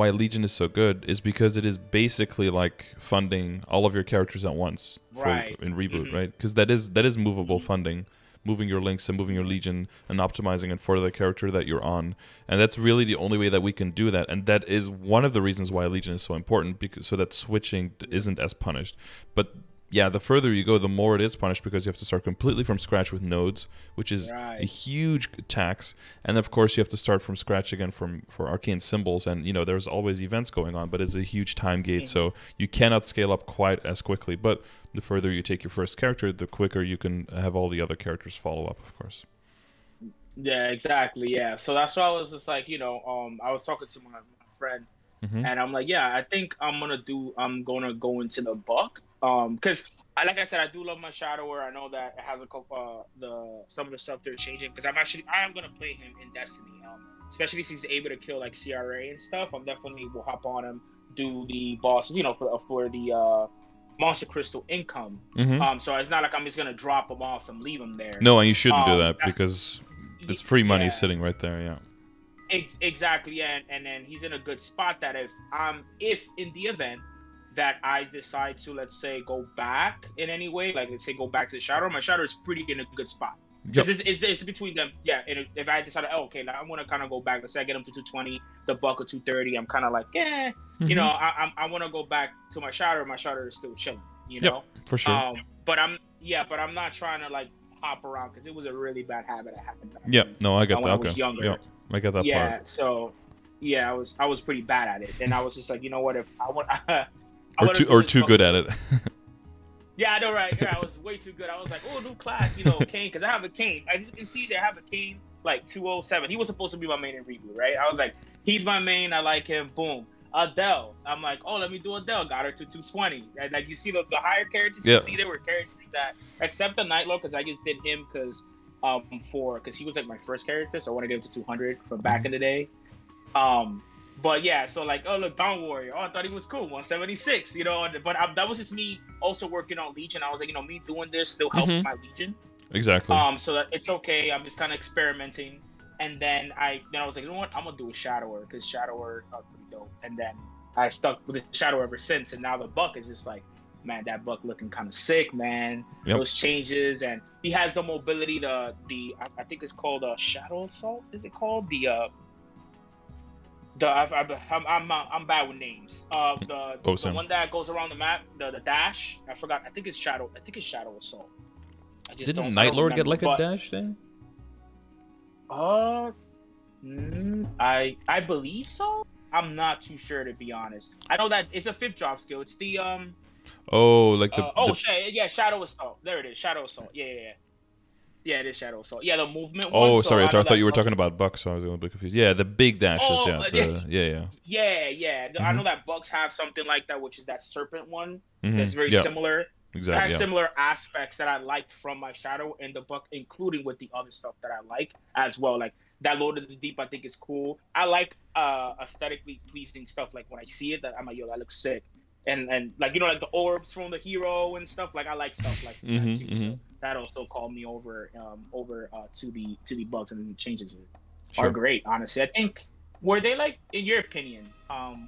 Legion is so good, is because it is basically like funding all of your characters at once in Reboot, right? Because that is movable funding, moving your links and moving your Legion and optimizing it for the character that you're on. And that's really the only way that we can do that. And that is one of the reasons why Legion is so important, because so that switching isn't as punished. But yeah, the further you go, the more it is punished, because you have to start completely from scratch with nodes, which is a huge tax. And of course, you have to start from scratch again for arcane symbols. And there's always events going on, but it's a huge time gate, so you cannot scale up quite as quickly. But the further you take your first character, the quicker you can have all the other characters follow up, of course. Yeah, exactly. Yeah, so that's why I was just like, I was talking to my friend, and I'm like, yeah, I think I'm gonna go into the Buck, because like I said, I do love my Shadower. I know that it has a couple some of the stuff they're changing because I am gonna play him in Destiny. Especially since he's able to kill like CRA and stuff. I'm definitely will hop on him, do the bosses, for the Monster Crystal income. So it's not like I'm just gonna drop him off and leave him there. No, and you shouldn't do that because it's free money sitting right there. Yeah. Exactly. Yeah, and then he's in a good spot that if in the event that I decide to, let's say, go back in any way, like let's say go back to the Shadow, my Shadow is pretty in a good spot. Because it's between them, yeah. And if I decide, okay, now I'm gonna kind of go back. Let's say I get him to 220, the Buck or 230. I'm kind of like, I want to go back to my Shadow. My Shadow is still chilling, Yep, for sure. But I'm not trying to like hop around because it was a really bad habit I had. Yeah, no, I get that. When I was younger. Yeah, I get that part. Yeah, so I was pretty bad at it, and I was just like, you know what, if I want, or too good at it. Yeah, I know, right? Yeah, I was way too good. I was like, oh, new class, Kane, because I have a Kane. As you can see, they have a Kane, like 207. He was supposed to be my main in Reboot, right? I was like, he's my main. I like him. Boom. Adele. I'm like, oh, let me do Adele. Got her to 220. And like, you see the higher characters, you see there were characters that, except the Nightlord, because I just did him because he was like my first character, so I want to get him to 200 from back in the day. But yeah, so like, oh look, Dawn Warrior. Oh, I thought he was cool, 176. But that was just me also working on Legion. I was like, me doing this still helps my Legion. Exactly. So that it's okay. I'm just kind of experimenting, and then I was like, you know what? I'm gonna do a Shadower because Shadower are pretty dope. And then I stuck with the Shadow ever since. And now the Buck is just like, man, that Buck looking kind of sick, man. Yep. Those changes, and he has the mobility. I think it's called Shadow Assault. Is it called I'm bad with names. The one that goes around the map, the dash. I forgot. I think it's Shadow Assault. Didn't Nightlord get like a dash thing? I believe so. I'm not too sure, to be honest. I know that it's a 5th drop skill. It's the Shadow Assault. There it is, Shadow Assault. Yeah, it is Shadow Assault. Yeah, the movement one. Oh, sorry. I thought you were talking about Bucks, so I was a little bit confused. Yeah, the big dashes. Yeah. I know that Bucks have something like that, which is that serpent one. That's very similar. Exactly. It has similar aspects that I liked from my Shadow and the Buck, including with the other stuff that I like as well. Like that Lord of the Deep, I think is cool. I like aesthetically pleasing stuff. Like when I see it, that I'm like, yo, that looks sick. And like like the orbs from the hero and stuff. Like I like stuff like that too. So that also called me over to the Bucks, and the changes are great. Honestly, I think were they like, in your opinion,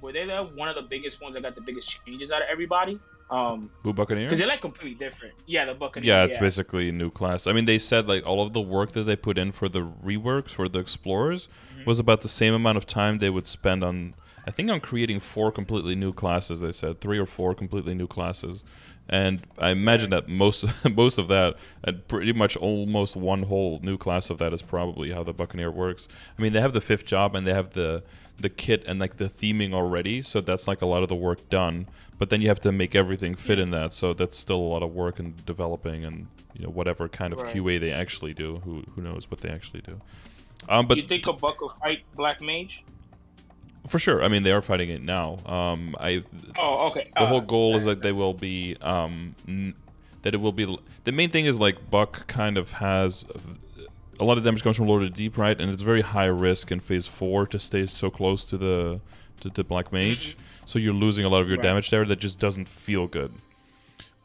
were they one of the biggest ones that got the biggest changes out of everybody? Buccaneer? Because they're like completely different. Yeah, the Buccaneer. Yeah, it's basically a new class. I mean, they said like all of the work that they put in for the reworks for the explorers was about the same amount of time they would spend on, I think, on creating 4 completely new classes. They said 3 or 4 completely new classes, and I imagine that most of that, and pretty much almost one whole new class of that, is probably how the Buccaneer works. I mean, they have the 5th job and they have the kit and like the theming already, so that's like a lot of the work done. But then you have to make everything fit in that, so that's still a lot of work in developing and whatever kind of QA they actually do. Who knows what they actually do? But you think a Buck will fight Black Mage? For sure. I mean, they are fighting it now. Okay. The whole goal is that they will be that it will be. The main thing is like Buck kind of has a lot of damage comes from Lord of the Deep, right? And it's very high risk in phase 4 to stay so close to the Black Mage. So you're losing a lot of your damage there. That just doesn't feel good.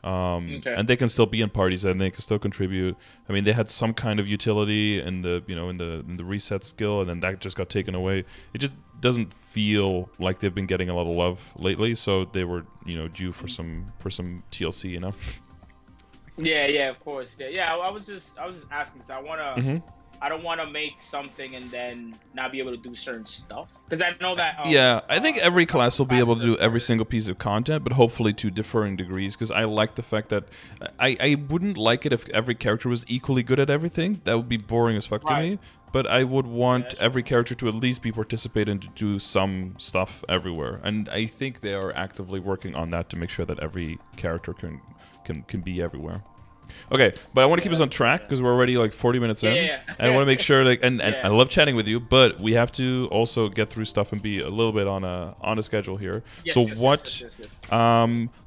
And they can still be in parties and they can still contribute. I mean, they had some kind of utility in the in the reset skill, and then that just got taken away. It just doesn't feel like they've been getting a lot of love lately. So they were due for some TLC, Yeah, of course. Yeah. I was just asking, so I don't want to make something and then not be able to do certain stuff, because I know that. I think every class will be able to do every single piece of content, but hopefully to differing degrees. Because I like the fact that I wouldn't like it if every character was equally good at everything. That would be boring as fuck to me. But I would want every character to at least be participating and to do some stuff everywhere. And I think they are actively working on that to make sure that every character can be everywhere. Okay, but I want to keep us on track because we're already like 40 minutes in, Yeah. and I want to make sure like, and Yeah. I love chatting with you, but we have to also get through stuff and be a little bit on a schedule here. Yes, So yes.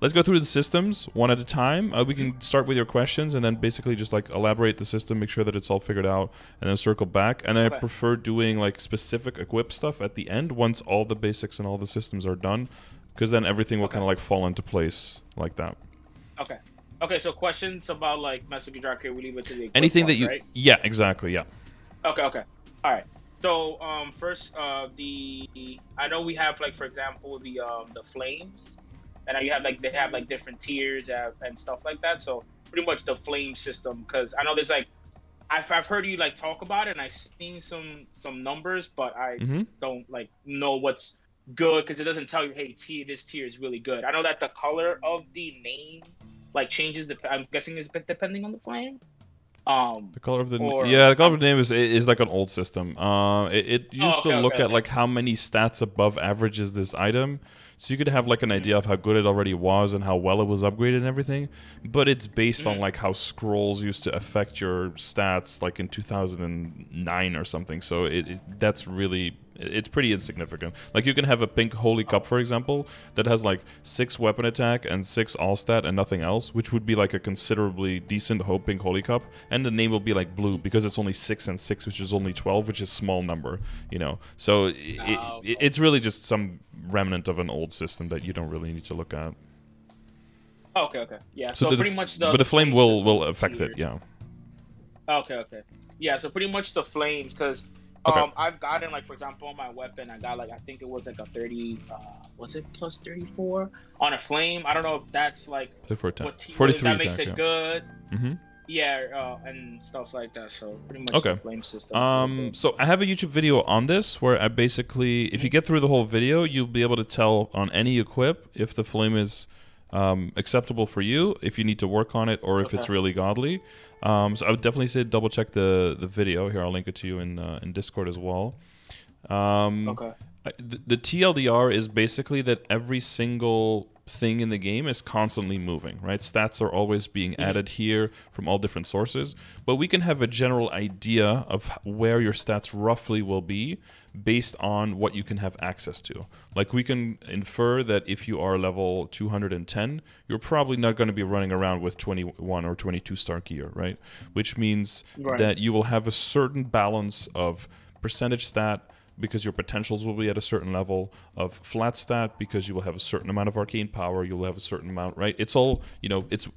let's go through the systems one at a time. We can start with your questions and then basically just like elaborate the system, make sure that it's all figured out, and then circle back. And then I prefer doing like specific equip stuff at the end once all the basics and all the systems are done, because then everything will kind of like fall into place like that. Okay, so questions about like Master Gujarat, we leave it to the anything that part, you, right? yeah, exactly, yeah. Okay, all right. So first, I know we have like, for example, the flames, and you have like, they have like different tiers and stuff like that. So pretty much the flame system, because I know there's like, I've heard you like talk about it, and I've seen some numbers, but I don't like know what's good, because it doesn't tell you, hey, this tier is really good. I know that the color of the name like changes. I'm guessing is depending on the flame. The color of the the color of the name is like an old system. It used to look at like how many stats above average is this item, so you could have like an idea of how good it already was and how well it was upgraded and everything. But it's based on like how scrolls used to affect your stats like in 2009 or something. So that's really, it's pretty insignificant. Like you can have a pink holy cup, for example, that has like 6 weapon attack and 6 all stat and nothing else, which would be like a considerably decent pink holy cup, and the name will be like blue because it's only 6 and 6, which is only 12, which is small number, you know. So it's really just some remnant of an old system that you don't really need to look at. Okay, yeah. So pretty much but the flame will affect it, yeah. Okay. Yeah, so pretty much the flames, because I've gotten, like, for example, on my weapon, I got like, I think it was like a 30, was it plus 34 on a flame? I don't know if that's like what 43 that makes attack, it good. Yeah, and stuff like that. So pretty much the flame system. So I have a YouTube video on this where I basically, if you get through the whole video, you'll be able to tell on any equip if the flame is acceptable for you, if you need to work on it, or if it's really godly. So I would definitely say double check the video. Here, I'll link it to you in Discord as well. The TLDR is basically that every single thing in the game is constantly moving, right? Stats are always being added here from all different sources, but we can have a general idea of where your stats roughly will be based on what you can have access to. Like we can infer that if you are level 210, you're probably not going to be running around with 21 or 22 star gear, right? Which means that you will have a certain balance of percentage stat, because your potentials will be at a certain level, of flat stat because you will have a certain amount of arcane power, you'll have a certain amount, right? It's all, you know, it's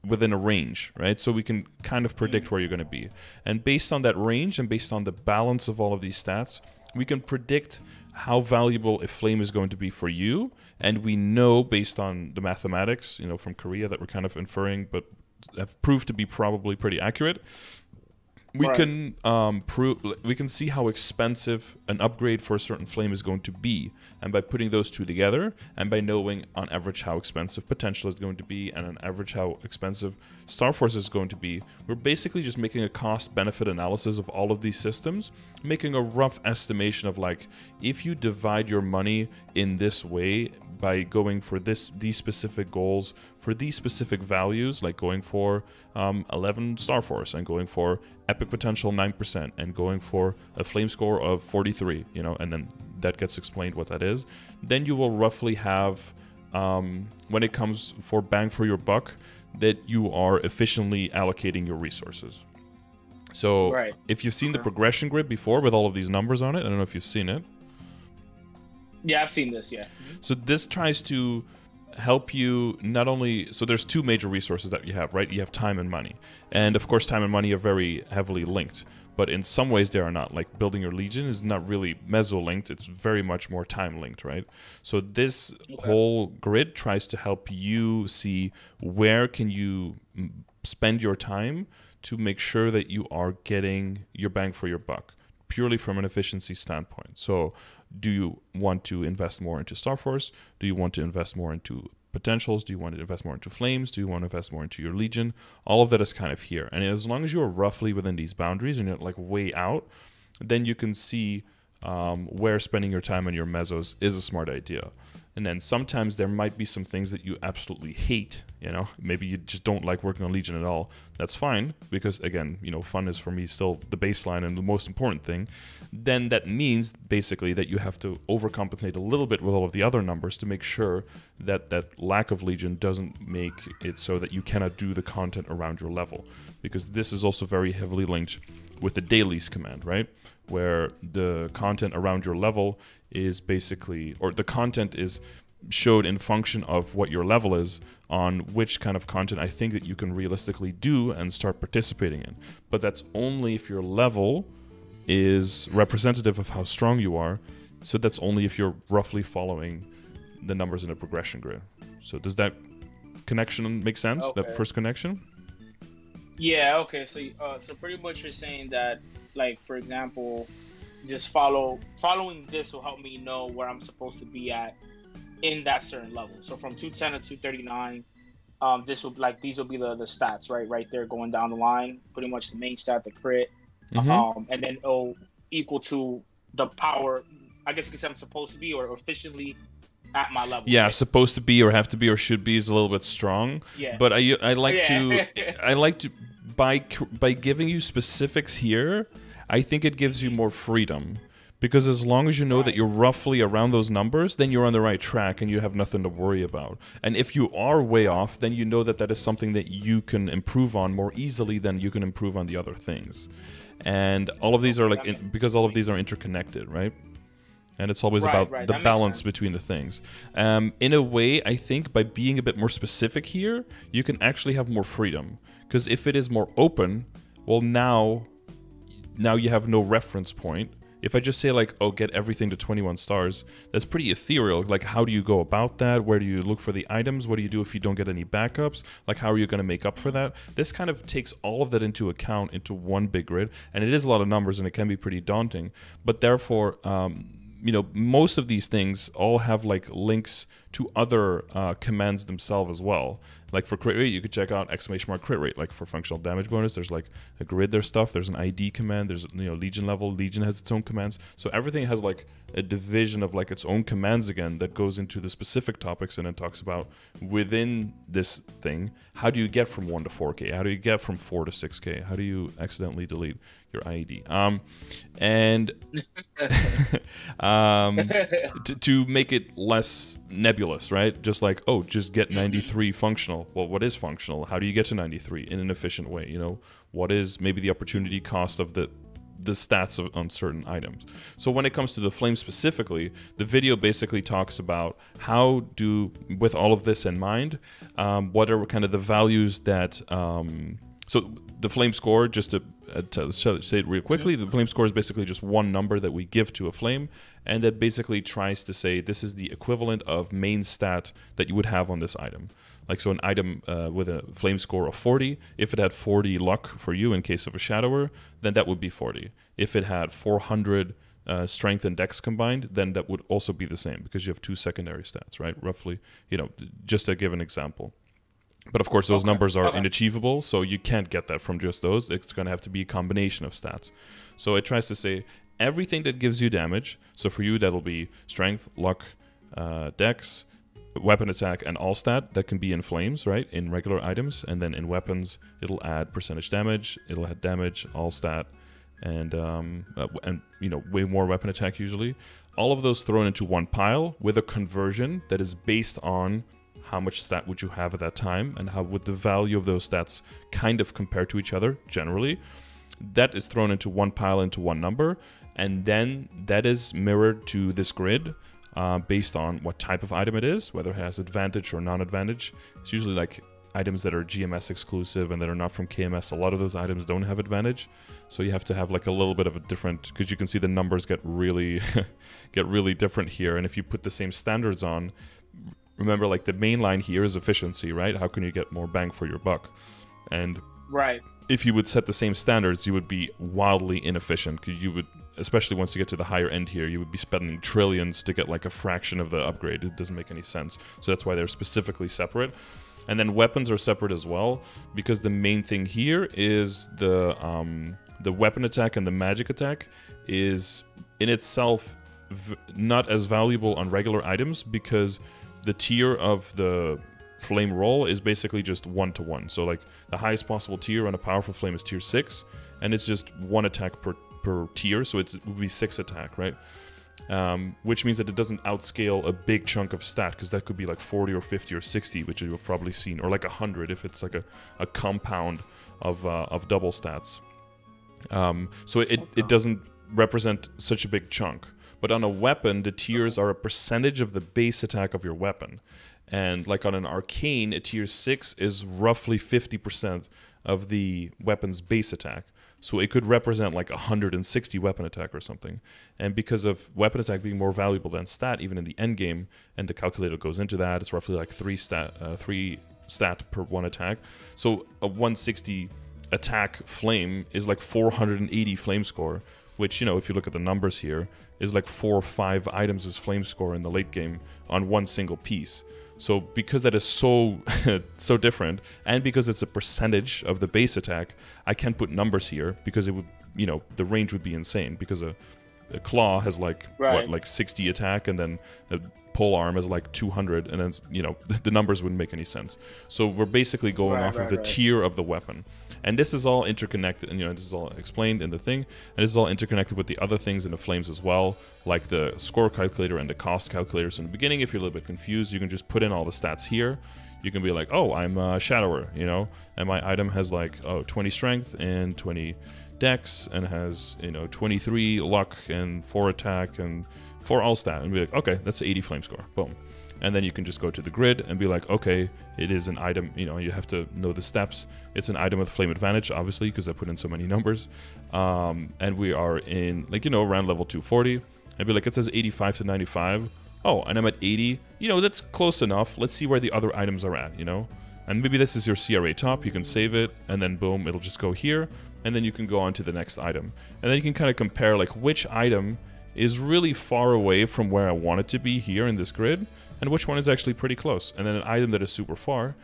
within a range, right? So we can kind of predict where you're going to be. And based on that range and based on the balance of all of these stats, we can predict how valuable a flame is going to be for you. And we know based on the mathematics, you know, from Korea that we're kind of inferring, but have proved to be probably pretty accurate. We can we can see how expensive an upgrade for a certain flame is going to be, and by putting those two together, and by knowing on average how expensive potential is going to be, and on average how expensive Star Force is going to be, we're basically just making a cost-benefit analysis of all of these systems, making a rough estimation of like, if you divide your money in this way by going for these specific goals, for these specific values, like going for 11 Star Force and going for epic potential 9% and going for a flame score of 43, you know, and then that gets explained what that is, then you will roughly have, when it comes for bang for your buck, that you are efficiently allocating your resources. So if you've seen the progression grid before with all of these numbers on it, I don't know if you've seen it. Yeah, I've seen this, yeah. So this tries to help you not only, so there's 2 major resources that you have, right? You have time and money. And of course, time and money are very heavily linked, but in some ways they are not. Like building your legion is not really meso-linked, it's very much more time-linked, right? So this whole grid tries to help you see where can you spend your time to make sure that you are getting your bang for your buck, purely from an efficiency standpoint. So do you want to invest more into Star Force? Do you want to invest more into potentials? Do you want to invest more into flames? Do you want to invest more into your legion? All of that is kind of here. And as long as you're roughly within these boundaries and you're like way out, then you can see where spending your time on your mesos is a smart idea. And then sometimes there might be some things that you absolutely hate, you know, maybe you just don't like working on Legion at all. That's fine, because again, you know, fun is for me still the baseline and the most important thing. Then that means basically that you have to overcompensate a little bit with all of the other numbers to make sure that that lack of Legion doesn't make it so that you cannot do the content around your level. Because this is also very heavily linked with the dailies command, right? Where the content around your level is basically, or the content is showed in function of what your level is on which kind of content I think that you can realistically do and start participating in. But that's only if your level is representative of how strong you are. So that's only if you're roughly following the numbers in a progression grid. So does that connection make sense? Okay. That first connection? Yeah, okay. So so pretty much you're saying that, like, for example, just following this will help me know where I'm supposed to be at in that certain level. So from 210 to 239, this will, like, these will be the stats, right there going down the line. Pretty much the main stat, the crit, and then it'll equal to the power. I guess you could say I'm supposed to be, or efficiently at my level. Yeah, right? Supposed to be, or have to be, or should be is a little bit strong. Yeah. But I like to by giving you specifics here, I think it gives you more freedom. Because as long as you know that you're roughly around those numbers, then you're on the right track and you have nothing to worry about. And if you are way off, then you know that that is something that you can improve on more easily than you can improve on the other things. And all of these are like, because all of these are interconnected, right? And it's always about the balance between the things. In a way, I think by being a bit more specific here, you can actually have more freedom. Because if it is more open, well, now you have no reference point. If I just say like, oh, get everything to 21 stars, that's pretty ethereal. Like, how do you go about that? Where do you look for the items? What do you do if you don't get any backups? Like, how are you going to make up for that? This kind of takes all of that into account into one big grid. And it is a lot of numbers and it can be pretty daunting. But therefore, you know, most of these things all have like links to other commands themselves as well. Like for crit rate, you could check out ! crit rate. Like for functional damage bonus, there's like a grid, there's stuff. There's an ID command. There's, you know, Legion level. Legion has its own commands. So everything has like a division of like its own commands again that goes into the specific topics and then talks about within this thing, how do you get from 1 to 4K? How do you get from 4 to 6K? How do you accidentally delete your ID? And to make it less nebulous, right? Just like, oh, just get 93 functional. Well, what is functional? How do you get to 93 in an efficient way? You know, what is maybe the opportunity cost of the stats on certain items? So when it comes to the flame specifically, the video basically talks about how do, with all of this in mind, what are kind of the values that so the flame score, just to say it real quickly, the flame score is basically just one number that we give to a flame, and that basically tries to say this is the equivalent of main stat that you would have on this item. Like, so an item with a flame score of 40, if it had 40 luck for you in case of a shadower, then that would be 40. If it had 400 strength and dex combined, then that would also be the same, because you have two secondary stats, right? Roughly, you know, just to give an example. But of course, those numbers are inachievable, so you can't get that from just those. It's going to have to be a combination of stats. So it tries to say everything that gives you damage. So for you, that'll be strength, luck, dex, weapon attack, and all stat. That can be in flames, right? In regular items. And then in weapons, it'll add percentage damage. It'll add damage, all stat, and you know, way more weapon attack usually. All of those thrown into one pile with a conversion that is based on how much stat would you have at that time, and how would the value of those stats kind of compare to each other generally. That is thrown into one pile, into one number, and then that is mirrored to this grid based on what type of item it is, whether it has advantage or non-advantage. It's usually like items that are GMS exclusive and that are not from KMS. A lot of those items don't have advantage, so you have to have like a little bit of a different, because you can see the numbers get really different here. And if you put the same standards on, remember, like, the main line here is efficiency, right? How can you get more bang for your buck? And if you would set the same standards, you would be wildly inefficient, because you would, especially once you get to the higher end here, you would be spending trillions to get like a fraction of the upgrade. It doesn't make any sense. So that's why they're specifically separate. And then weapons are separate as well, because the main thing here is the weapon attack and the magic attack is in itself not as valuable on regular items because the tier of the flame roll is basically just 1-to-1. So like the highest possible tier on a powerful flame is tier 6, and it's just 1 attack per tier, so it would be 6 attack, right? Which means that it doesn't outscale a big chunk of stat, because that could be like 40 or 50 or 60, which you've probably seen, or like 100 if it's like a compound of double stats. So it doesn't represent such a big chunk. But on a weapon, the tiers are a percentage of the base attack of your weapon. And like on an arcane, a tier 6 is roughly 50% of the weapon's base attack. So it could represent like 160 weapon attack or something. And because of weapon attack being more valuable than stat, even in the end game, and the calculator goes into that, it's roughly like 3 stat per 1 attack. So a 160 attack flame is like 480 flame score, which, you know, if you look at the numbers here, is like 4 or 5 items as flame score in the late game on one single piece. So because that is so so different, and because it's a percentage of the base attack, I can't put numbers here because it would, you know, the range would be insane, because a claw has like what, like 60 attack, and then a pole arm is like 200, and then, you know, the numbers wouldn't make any sense. So we're basically going off of the tier of the weapon. And this is all interconnected, and, you know, this is all explained in the thing, and this is all interconnected with the other things in the flames as well, like the score calculator and the cost calculator. So in the beginning, if you're a little bit confused, you can just put in all the stats here. You can be like, oh, I'm a Shadower, you know, and my item has like, 20 strength and 20 dex, and has, you know, 23 luck and 4 attack and 4 all stat, and be like, okay, that's 80 flame score, boom. And then you can just go to the grid and be like, okay, it is an item, you know, you have to know the steps. It's an item with flame advantage, obviously, because I put in so many numbers. And we are in, like, you know, around level 240. And be like, it says 85 to 95. Oh, and I'm at 80. You know, that's close enough. Let's see where the other items are at, you know? And maybe this is your CRA top. You can save it, and then boom, it'll just go here. And then you can go on to the next item. And then you can kind of compare, like, which item is really far away from where I want it to be here in this grid, and which one is actually pretty close. And then an item that is super far,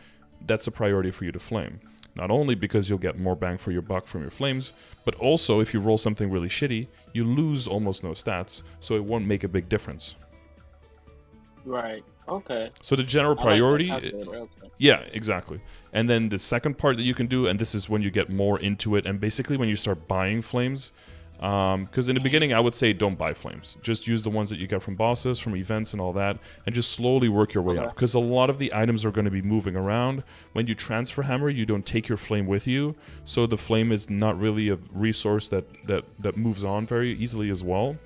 that's a priority for you to flame. Not only because you'll get more bang for your buck from your flames, but also if you roll something really shitty, you lose almost no stats, so it won't make a big difference. Right. Okay. So the general priority... Yeah, exactly. And then the second part that you can do, and this is when you get more into it, and basically when you start buying flames, because in the beginning I would say don't buy flames. Just use the ones that you get from bosses, from events and all that, and just slowly work your way up. Because a lot of the items are going to be moving around. When you transfer hammer, you don't take your flame with you, so the flame is not really a resource that moves on very easily as well.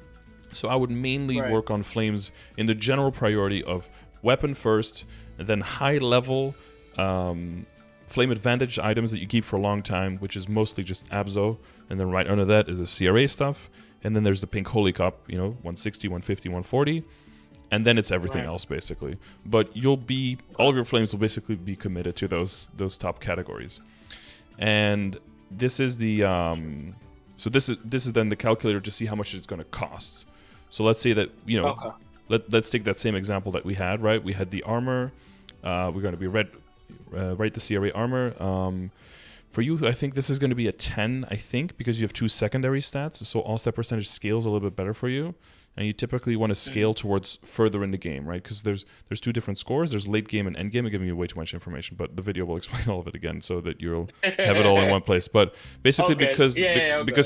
So I would mainly work on flames in the general priority of weapon first, and then high level flame advantage items that you keep for a long time, which is mostly just Abzo, and then right under that is the CRA stuff, and then there's the pink holy cup, you know, 160, 150, 140, and then it's everything else basically. But you'll be, all of your flames will basically be committed to those top categories. And this is the so this is then the calculator to see how much it's going to cost. So let's say that, you know, let's take that same example that we had, right? We had the armor, we're going to be write the CRA armor. For you, I think this is going to be a 10, I think, because you have 2 secondary stats, so all stat percentage scales a little bit better for you. And you typically want to scale towards further in the game, right? Because there's 2 different scores. There's late game and end game. I'm giving you way too much information, but the video will explain all of it again so that you'll have it all in one place. But basically, because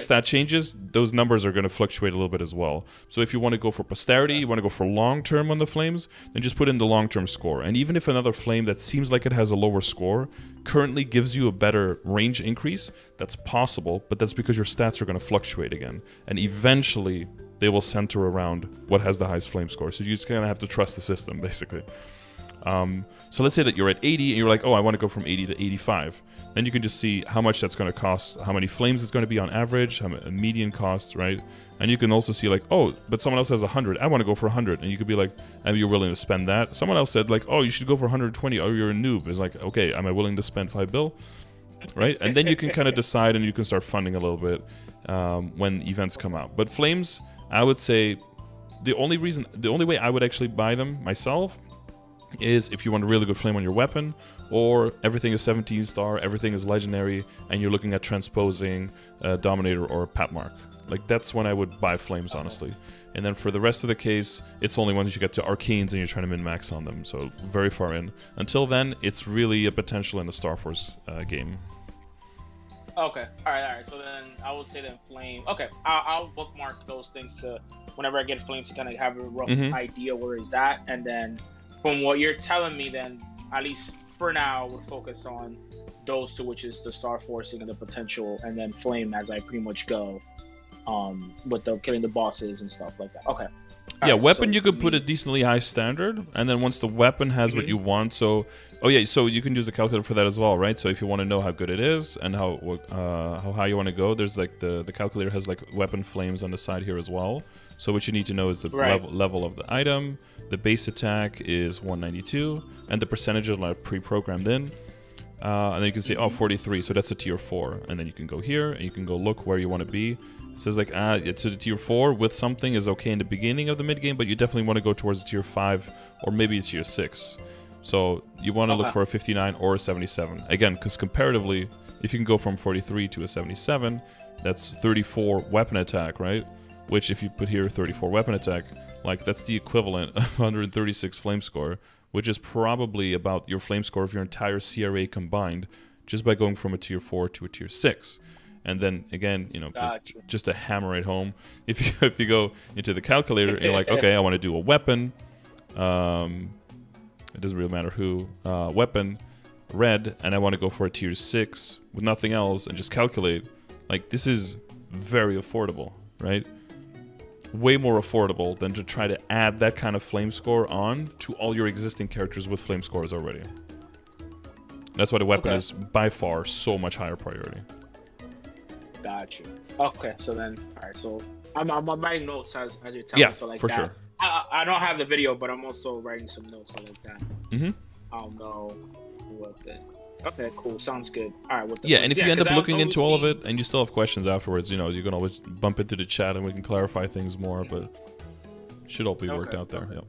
stat changes, those numbers are going to fluctuate a little bit as well. So if you want to go for posterity, you want to go for long term on the flames, then just put in the long term score. And even if another flame that seems like it has a lower score currently gives you a better range increase, that's possible, but that's because your stats are going to fluctuate again. And eventually they will center around what has the highest flame score. So you just kind of have to trust the system, basically. So let's say that you're at 80 and you're like, oh, I want to go from 80 to 85. Then you can just see how much that's going to cost, how many flames it's going to be on average, how a median cost, right? And you can also see like, oh, but someone else has 100. I want to go for 100. And you could be like, and you're willing to spend that. Someone else said like, oh, you should go for 120. Oh, you're a noob. It's like, okay, am I willing to spend 5 bill? Right? And then you can kind of decide, and you can start funding a little bit when events come out. But flames, I would say the only way I would actually buy them myself is if you want a really good flame on your weapon, or everything is 17 star, everything is legendary, and you're looking at transposing Dominator or Patmark. Like that's when I would buy flames, honestly. And then for the rest of the case, it's only once you get to arcanes and you're trying to min-max on them, so very far in. Until then, it's really a potential in the Star Force game. Okay, all right. So then I would say then flame. Okay, I'll bookmark those things to whenever I get flames to kind of have a rough idea where it's at. And then from what you're telling me, then at least for now, we'll focus on those two, which is the Star Forcing and the potential, and then flame as I pretty much go. With the killing the bosses and stuff like that. Okay. Yeah, weapon you could put a decently high standard, and then once the weapon has what you want, so so you can use a calculator for that as well, right? So if you want to know how good it is and how high you want to go, there's like the calculator has like weapon flames on the side here as well. So what you need to know is the level of the item. The base attack is 192, and the percentage is like pre-programmed in. And then you can say, 43, so that's a tier 4, and then you can go here and you can go look where you want to be. It says like, it's a tier 4 with something is okay in the beginning of the mid game, but you definitely want to go towards a tier 5 or maybe a tier 6. So you want to look for a 59 or a 77. Again, because comparatively, if you can go from 43 to a 77, that's 34 weapon attack, right? Which if you put here 34 weapon attack, like that's the equivalent of 136 flame score, which is probably about your flame score of your entire CRA combined, just by going from a tier 4 to a tier 6. And then again, just to hammer it home, if you go into the calculator, you're like, okay, I want to do a weapon. It doesn't really matter who. Weapon, red, and I want to go for a tier 6 with nothing else and just calculate. Like, this is very affordable, right? Way more affordable than to try to add that kind of flame score on to all your existing characters with flame scores already. That's why the weapon is by far so much higher priority. Got you. Okay, so then, all right, so I'm writing notes as you're telling me. So like for that. Sure. I don't have the video, but I'm also writing some notes like that. I'll know what the. Okay, cool. Sounds good. All right. And if you end up looking into all of it and you still have questions afterwards, you can always bump into the chat and we can clarify things more, but it should all be worked out there. Yep.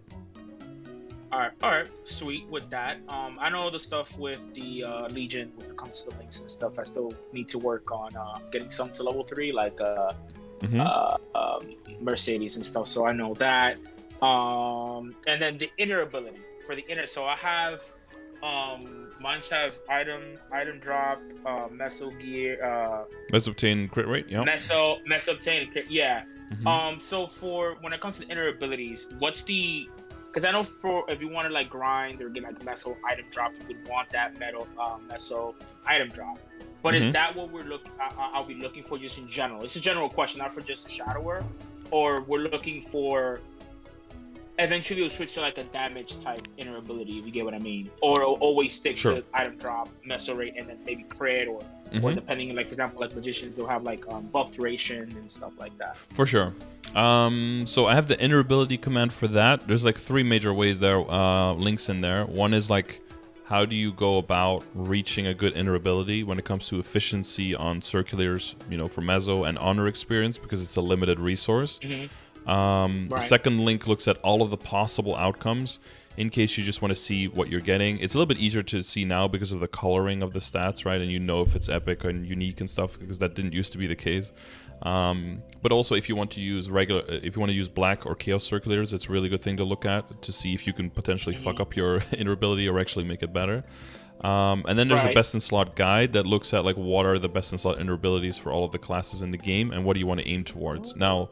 All right. Sweet with that. I know the stuff with the Legion when it comes to the links and stuff. I still need to work on getting some to level 3, like Mercedes and stuff. So I know that. And then the inner ability for the inner. So I have. Mine's have item drop, meso gear, meso obtain crit rate, meso obtain crit, so for when it comes to the inner abilities, what's the? Because I know for if you want to like grind or get like meso item drop, you would want that meso item drop. But is that what I'll be looking for just in general? It's a general question, not for just a shadower, or we're looking for. Eventually, it'll switch to like a damage type inner ability, if you get what I mean. Or it'll always stick to item drop, meso rate, and then maybe crit, or depending, like for example, like magicians, they'll have like buff duration and stuff like that. For sure. So I have the inner ability command for that. There's like 3 major ways there, links in there. One is like, how do you go about reaching a good inner ability when it comes to efficiency on circulars, for meso and honor experience, because it's a limited resource. The second link looks at all of the possible outcomes in case you just want to see what you're getting. It's a little bit easier to see now because of the coloring of the stats, right? And if it's epic and unique and stuff, because that didn't used to be the case. But also if you want to use black or chaos circulators, it's a really good thing to look at to see if you can potentially fuck up your inner ability or actually make it better. And then there's a best in slot guide that looks at like what are the best in slot inner abilities for all of the classes in the game and what do you want to aim towards. Now,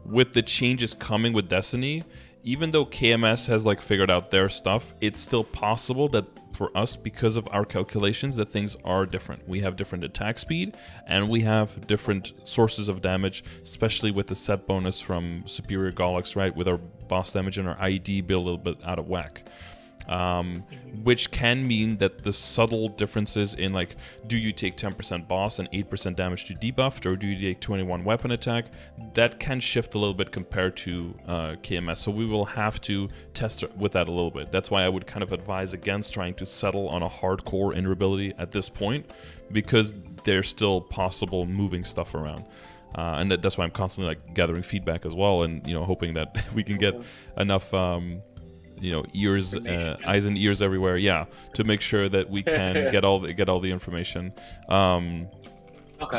with the changes coming with Destiny, even though KMS has like figured out their stuff, it's still possible that for us, because of our calculations, that things are different. We have different attack speed and we have different sources of damage, especially with the set bonus from Superior Galax, right? With our boss damage and our ID build a little bit out of whack. Which can mean that the subtle differences in like, do you take 10% boss and 8% damage to debuffed, or do you take 21 weapon attack, that can shift a little bit compared to KMS. So we will have to test with that a little bit. That's why I would kind of advise against trying to settle on a hardcore inner ability at this point, because there's still possible moving stuff around. And that's why I'm constantly like gathering feedback as well, and hoping that we can get enough ears, eyes and ears everywhere, to make sure that we can get all the information.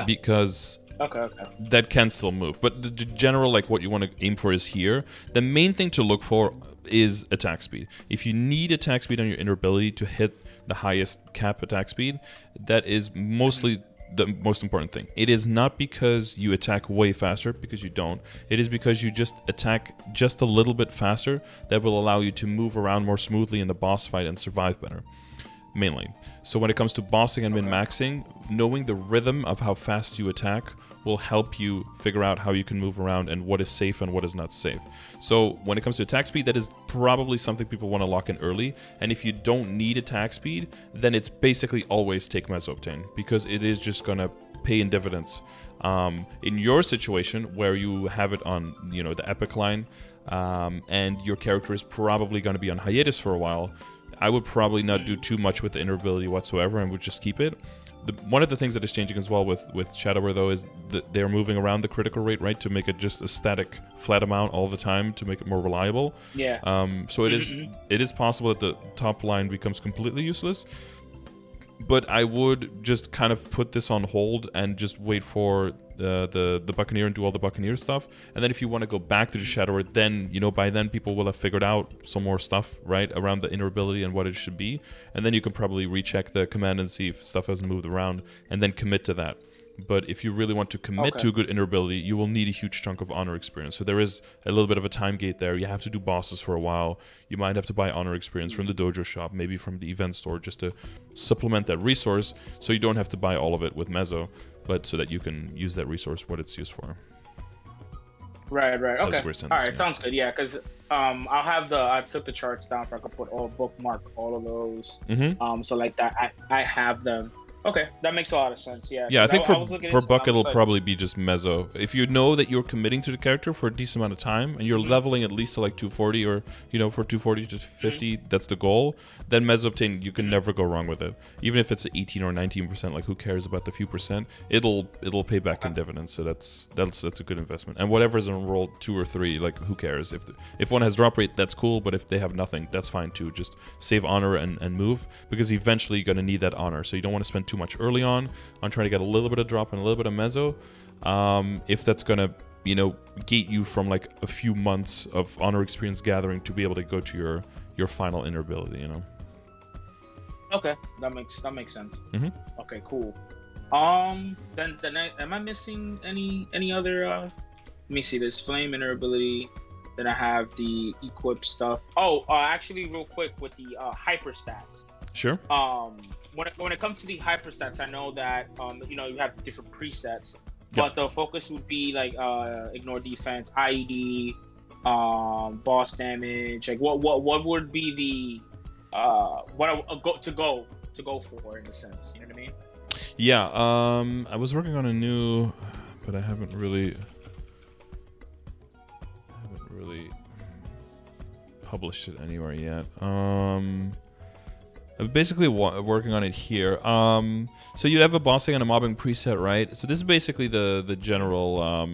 Because Okay, okay. That can still move. But the general, like, what you want to aim for is here. The main thing to look for is attack speed. If you need attack speed on your inner ability to hit the highest cap attack speed, that is mostly the most important thing. It is not because you attack way faster, because you don't. It is because you just attack just a little bit faster that will allow you to move around more smoothly in the boss fight and survive better. Mainly. So when it comes to bossing and min-maxing, knowing the rhythm of how fast you attack will help you figure out how you can move around and what is safe and what is not safe. So when it comes to attack speed, that is probably something people want to lock in early. And if you don't need attack speed, then it's basically always take Meso-Obtain, because it is just going to pay in dividends. In your situation, where you have it on, you know, the epic line, and your character is probably going to be on hiatus for a while, I would probably not do too much with the inner ability whatsoever and would just keep it. One of the things that is changing as well with Shadower, though, is that they're moving around the critical rate, right, to make it just a static, flat amount all the time to make it more reliable. Yeah. So it is possible that the top line becomes completely useless, but I would just kind of put this on hold and just wait for the Buccaneer and do all the Buccaneer stuff. And then if you want to go back to the Shadower, then, you know, by then people will have figured out some more stuff, right, around the inner ability and what it should be. And then you can probably recheck the command and see if stuff hasn't moved around and then commit to that. But if you really want to commit to a good inner ability, you will need a huge chunk of honor experience. So there is a little bit of a time gate there. You have to do bosses for a while. You might have to buy honor experience from the dojo shop, maybe from the event store, just to supplement that resource. So you don't have to buy all of it with Meso, but so that you can use that resource what it's used for. Right. Okay. Sense, all right. yeah. Sounds good. Yeah, because I took the charts down so I could bookmark all of those. So like that, I have them. Okay, that makes a lot of sense. Yeah. Yeah, I think for Buck it'll probably be just Meso. If you know that you're committing to the character for a decent amount of time and you're leveling at least to like 240, or, you know, for 240 to 50, that's the goal. Then Meso-Obtain, you can never go wrong with it. Even if it's 18 or 19%, like who cares about the few percent? It'll pay back in dividends. So that's a good investment. And whatever's in roll 2 or 3, like who cares? If one has drop rate, that's cool. But if they have nothing, that's fine too. Just save honor and move, because eventually you're gonna need that honor. So you don't want to spend too much early on trying to get a little bit of drop and a little bit of Meso, if that's gonna, you know, gate you from like a few months of honor experience gathering to be able to go to your final inner ability, you know. Okay, that makes sense. Okay, cool. Then am I missing any other? Let me see. This flame inner ability. Then I have the equip stuff. Oh, actually, real quick with the hyper stats. Sure. When it comes to the hyper stats, I know that you know, you have different presets, but the focus would be like ignore defense, IED, boss damage. Like what would be the to go for in a sense? You know what I mean? Yeah. I was working on a new, but I haven't really published it anywhere yet. I'm basically working on it here. So you have a bossing and a mobbing preset, right? So this is basically the general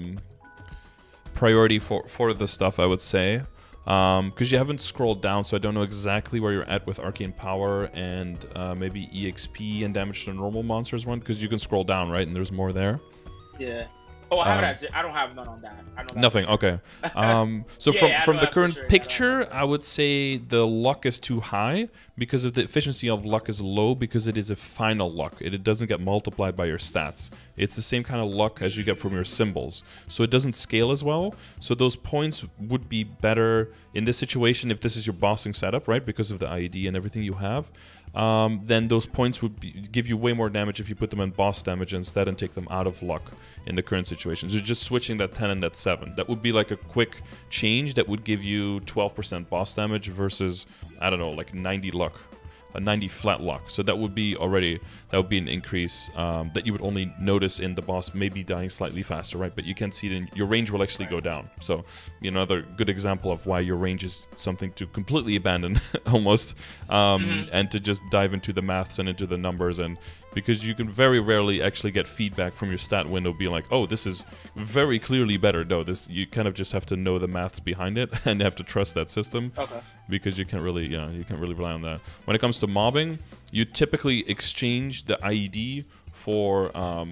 priority for the stuff, I would say. Because you haven't scrolled down, so I don't know exactly where you're at with Arcane Power and maybe EXP and damage to normal monsters one, because you can scroll down, right? And there's more there. Yeah. Oh, I don't have none on that. Nothing. Okay. So from the current picture, I would say the luck is too high because of the efficiency of luck is low, because it is a final luck. It doesn't get multiplied by your stats. It's the same kind of luck as you get from your symbols. So it doesn't scale as well. So those points would be better in this situation if this is your bossing setup, right? Because of the IED and everything you have. Then those points would give you way more damage if you put them in boss damage instead and take them out of luck in the current situation. So just switching that 10 and that 7. That would be like a quick change that would give you 12% boss damage versus, I don't know, like 90 luck. A 90 flat luck. So that would be an increase that you would only notice in the boss maybe dying slightly faster, right? But you can see it in your range will actually go down. So, you know, another good example of why your range is something to completely abandon almost, and to just dive into the maths and into the numbers, and because you can very rarely actually get feedback from your stat window being like, oh, this is very clearly better. No, this, you kind of just have to know the maths behind it and have to trust that system. Okay. Because you can't really rely on that. When it comes to mobbing, you typically exchange the IED for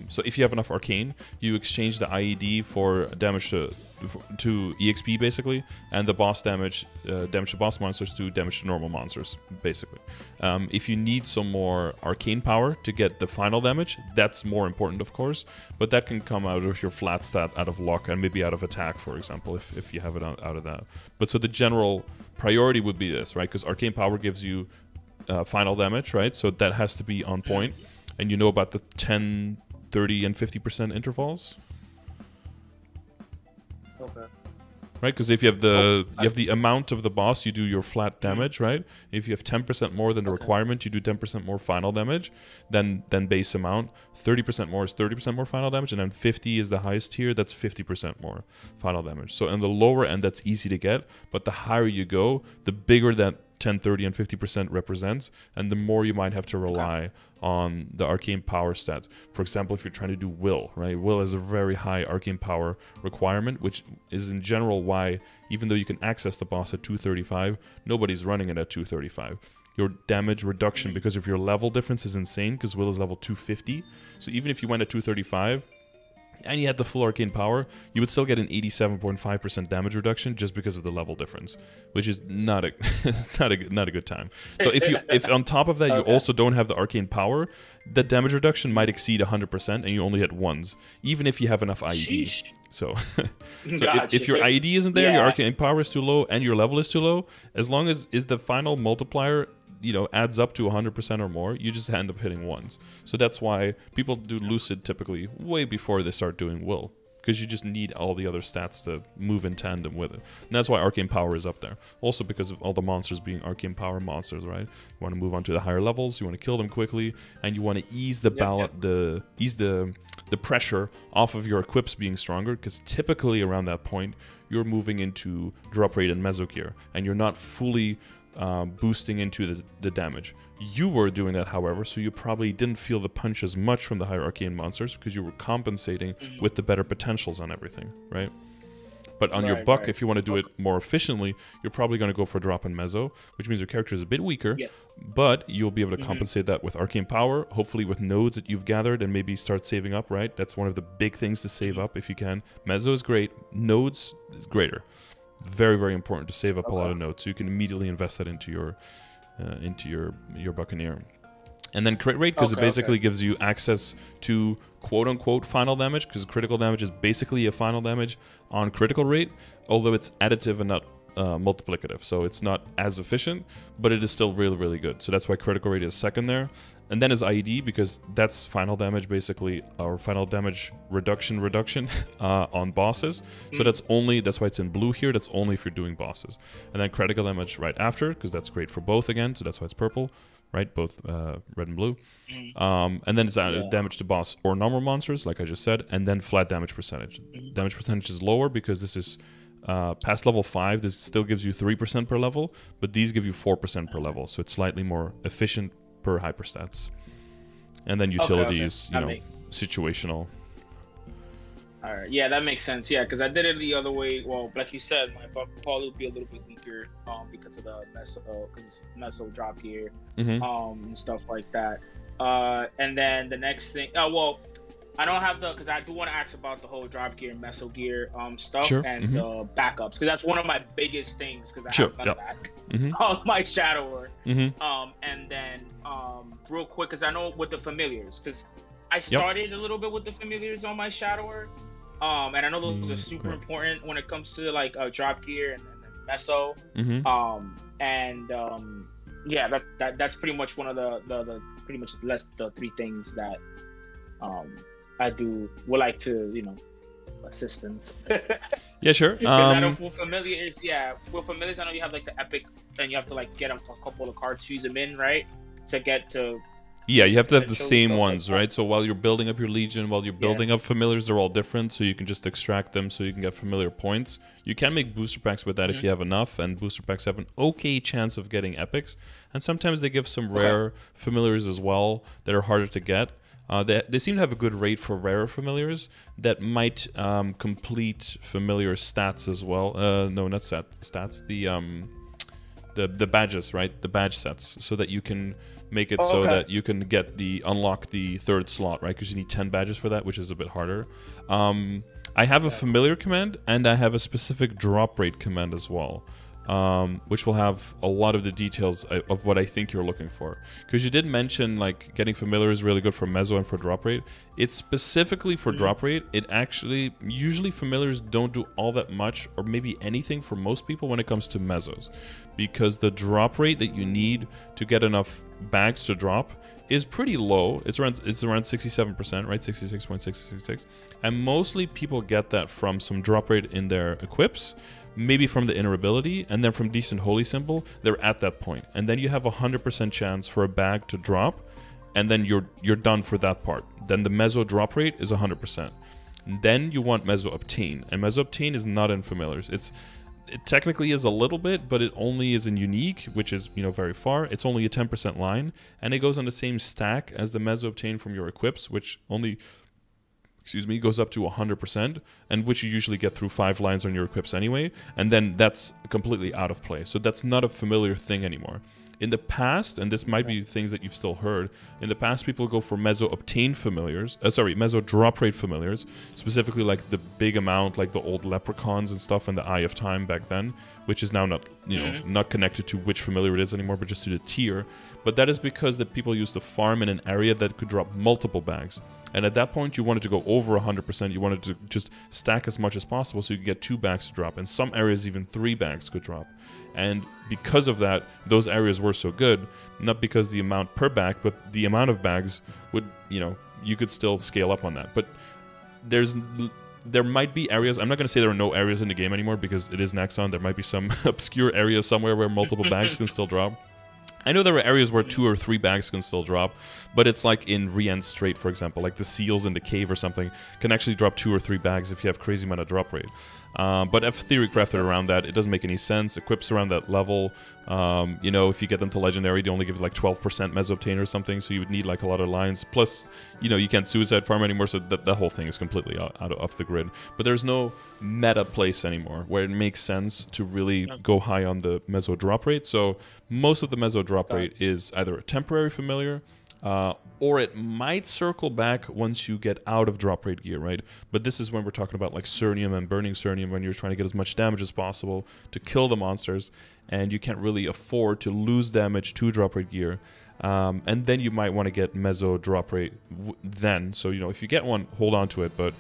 so if you have enough arcane, you exchange the IED for damage to EXP basically, and the boss damage to boss monsters to damage to normal monsters basically. If you need some more arcane power to get the final damage, that's more important of course, but that can come out of your flat stat, out of luck, and maybe out of attack, for example, if you have it out of that. But so the general priority would be this, right? Because arcane power gives you final damage, right? So that has to be on point. And you know about the 10, 30, and 50% intervals? Okay. Right, because if you have the amount of the boss, you do your flat damage, right? If you have 10% more than the requirement, you do 10% more final damage than base amount. 30% more is 30% more final damage, and then 50 is the highest tier. That's 50% more final damage. So in the lower end, that's easy to get, but the higher you go, the bigger that 10, 30, and 50% represents, and the more you might have to rely on the arcane power stats. For example, if you're trying to do will, right? Will is a very high arcane power requirement, which is in general why, even though you can access the boss at 235, nobody's running it at 235. Your damage reduction because of your level difference is insane, because will is level 250. So even if you went at 235, and you had the full arcane power, you would still get an 87.5% damage reduction just because of the level difference, which is not a it's not a good time. So if on top of that you also don't have the arcane power, the damage reduction might exceed 100%, and you only hit ones, even if you have enough IED. Sheesh. So Gotcha. if your IED isn't there, your arcane power is too low, and your level is too low, as long as the final multiplier adds up to 100% or more, you just end up hitting ones. So that's why people do Lucid typically way before they start doing Will, because you just need all the other stats to move in tandem with it. And that's why Arcane Power is up there. Also because of all the monsters being Arcane Power monsters, right? You want to move on to the higher levels, you want to kill them quickly, and you want to ease the the pressure off of your equips being stronger, because typically around that point, you're moving into drop rate and meso gear, and you're not fully boosting into the damage. You were doing that, however, so you probably didn't feel the punch as much from the higher arcane monsters because you were compensating with the better potentials on everything, right? But on your buck, if you want to do it more efficiently, you're probably going to go for drop and meso, which means your character is a bit weaker, but you'll be able to compensate that with arcane power, hopefully with nodes that you've gathered, and maybe start saving up, right? That's one of the big things to save up if you can. Meso is great, nodes is greater. Very, very important to save up a lot of nodes, so you can immediately invest that into your Buccaneer. And then crit rate, because it basically gives you access to quote-unquote final damage, because critical damage is basically a final damage on critical rate, although it's additive and not multiplicative, so it's not as efficient, but it is still really, really good. So that's why critical rate is second there. And then is IED, because that's final damage basically, or final damage reduction on bosses. So that's why it's in blue here, that's only if you're doing bosses. And then critical damage right after, because that's great for both again, so that's why it's purple, right? Both red and blue. And then it's damage to boss or normal monsters, like I just said, and then flat damage percentage. Damage percentage is lower because this is past level 5, this still gives you 3% per level, but these give you 4% per level, so it's slightly more efficient per hyperstats. And then utilities, situational. All right, yeah, that makes sense. Yeah, because I did it the other way. Well, like you said, my buck probably would be a little bit weaker because of the meso drop here, and stuff like that. And then the next thing, I don't have because I do want to ask about the whole drop gear and meso gear stuff and the backups, because that's one of my biggest things, because I have none back on my Shadower. And then real quick, because I know with the familiars, because I started a little bit with the familiars on my Shadower, and I know those are super important when it comes to like drop gear and meso. That's pretty much one of the three things that I would like to, assistance. Yeah, sure. I know with familiars, I know you have like the epic, and you have to like get a couple of cards, fuse them in, right? To get to. Yeah, you have to have the same ones, right? So while you're building up your Legion, while you're building up familiars, they're all different, so you can just extract them so you can get familiar points. You can make booster packs with that if you have enough, and booster packs have an okay chance of getting epics. And sometimes they give some rare familiars as well that are harder to get. They seem to have a good rate for rarer familiars that might complete familiar stats as well. No, not stats. the badges, right? The badge sets, so that you can make it so that you can unlock the third slot, right? Because you need 10 badges for that, which is a bit harder. I have a familiar command, and I have a specific drop rate command as well, which will have a lot of the details of what I think you're looking for. Because you did mention like getting familiar is really good for meso and for drop rate. It's specifically for drop rate. It actually, usually familiars don't do all that much, or maybe anything for most people when it comes to mesos, because the drop rate that you need to get enough bags to drop is pretty low. It's around 67%, right? 66.666. And mostly people get that from some drop rate in their equips, maybe from the inner ability, and then from decent holy symbol. They're at that point, and then you have 100% chance for a bag to drop, and then you're done for that part. Then the meso drop rate is 100%. Then you want meso obtain, and meso obtain is not in familiars. It technically is a little bit, but it only is in unique, which is, you know, very far. It's only a 10% line, and it goes on the same stack as the meso obtain from your equips, which only, goes up to 100%, and which you usually get through 5 lines on your equips anyway, and then that's completely out of play. So that's not a familiar thing anymore. In the past, and this might be things that you've still heard, in the past people go for meso obtain familiars, meso drop rate familiars, specifically like the big amount, like the old leprechauns and stuff in the Eye of Time back then, which is now not, you know, not connected to which familiar it is anymore, but just to the tier. But that is because that people used to farm in an area that could drop multiple bags. And at that point, you wanted to go over 100%. You wanted to just stack as much as possible so you could get 2 bags to drop. In some areas, even 3 bags could drop. And because of that, those areas were so good, not because the amount per bag, but the amount of bags would, you know, you could still scale up on that. But there might be areas, I'm not going to say there are no areas in the game anymore because it is Nexon. There might be some obscure areas somewhere where multiple bags can still drop. I know there are areas where 2 or 3 bags can still drop, but it's like in Rien Strait, for example, like the seals in the cave or something can actually drop 2 or 3 bags if you have crazy amount of drop rate. But if theory crafted around that, it doesn't make any sense. Equips around that level, you know, if you get them to legendary, they only give like 12% meso obtain or something, so you would need like a lot of lines. Plus, you know, you can't suicide farm anymore, so that whole thing is completely off the grid. But there's no meta place anymore where it makes sense to really go high on the meso drop rate. So most of the meso drop rate is either a temporary familiar, or it might circle back once you get out of drop rate gear, right? But this is when we're talking about like Cernium and burning Cernium, when you're trying to get as much damage as possible to kill the monsters, and you can't really afford to lose damage to drop rate gear. And then you might want to get meso drop rate then. So, you know, if you get one, hold on to it, but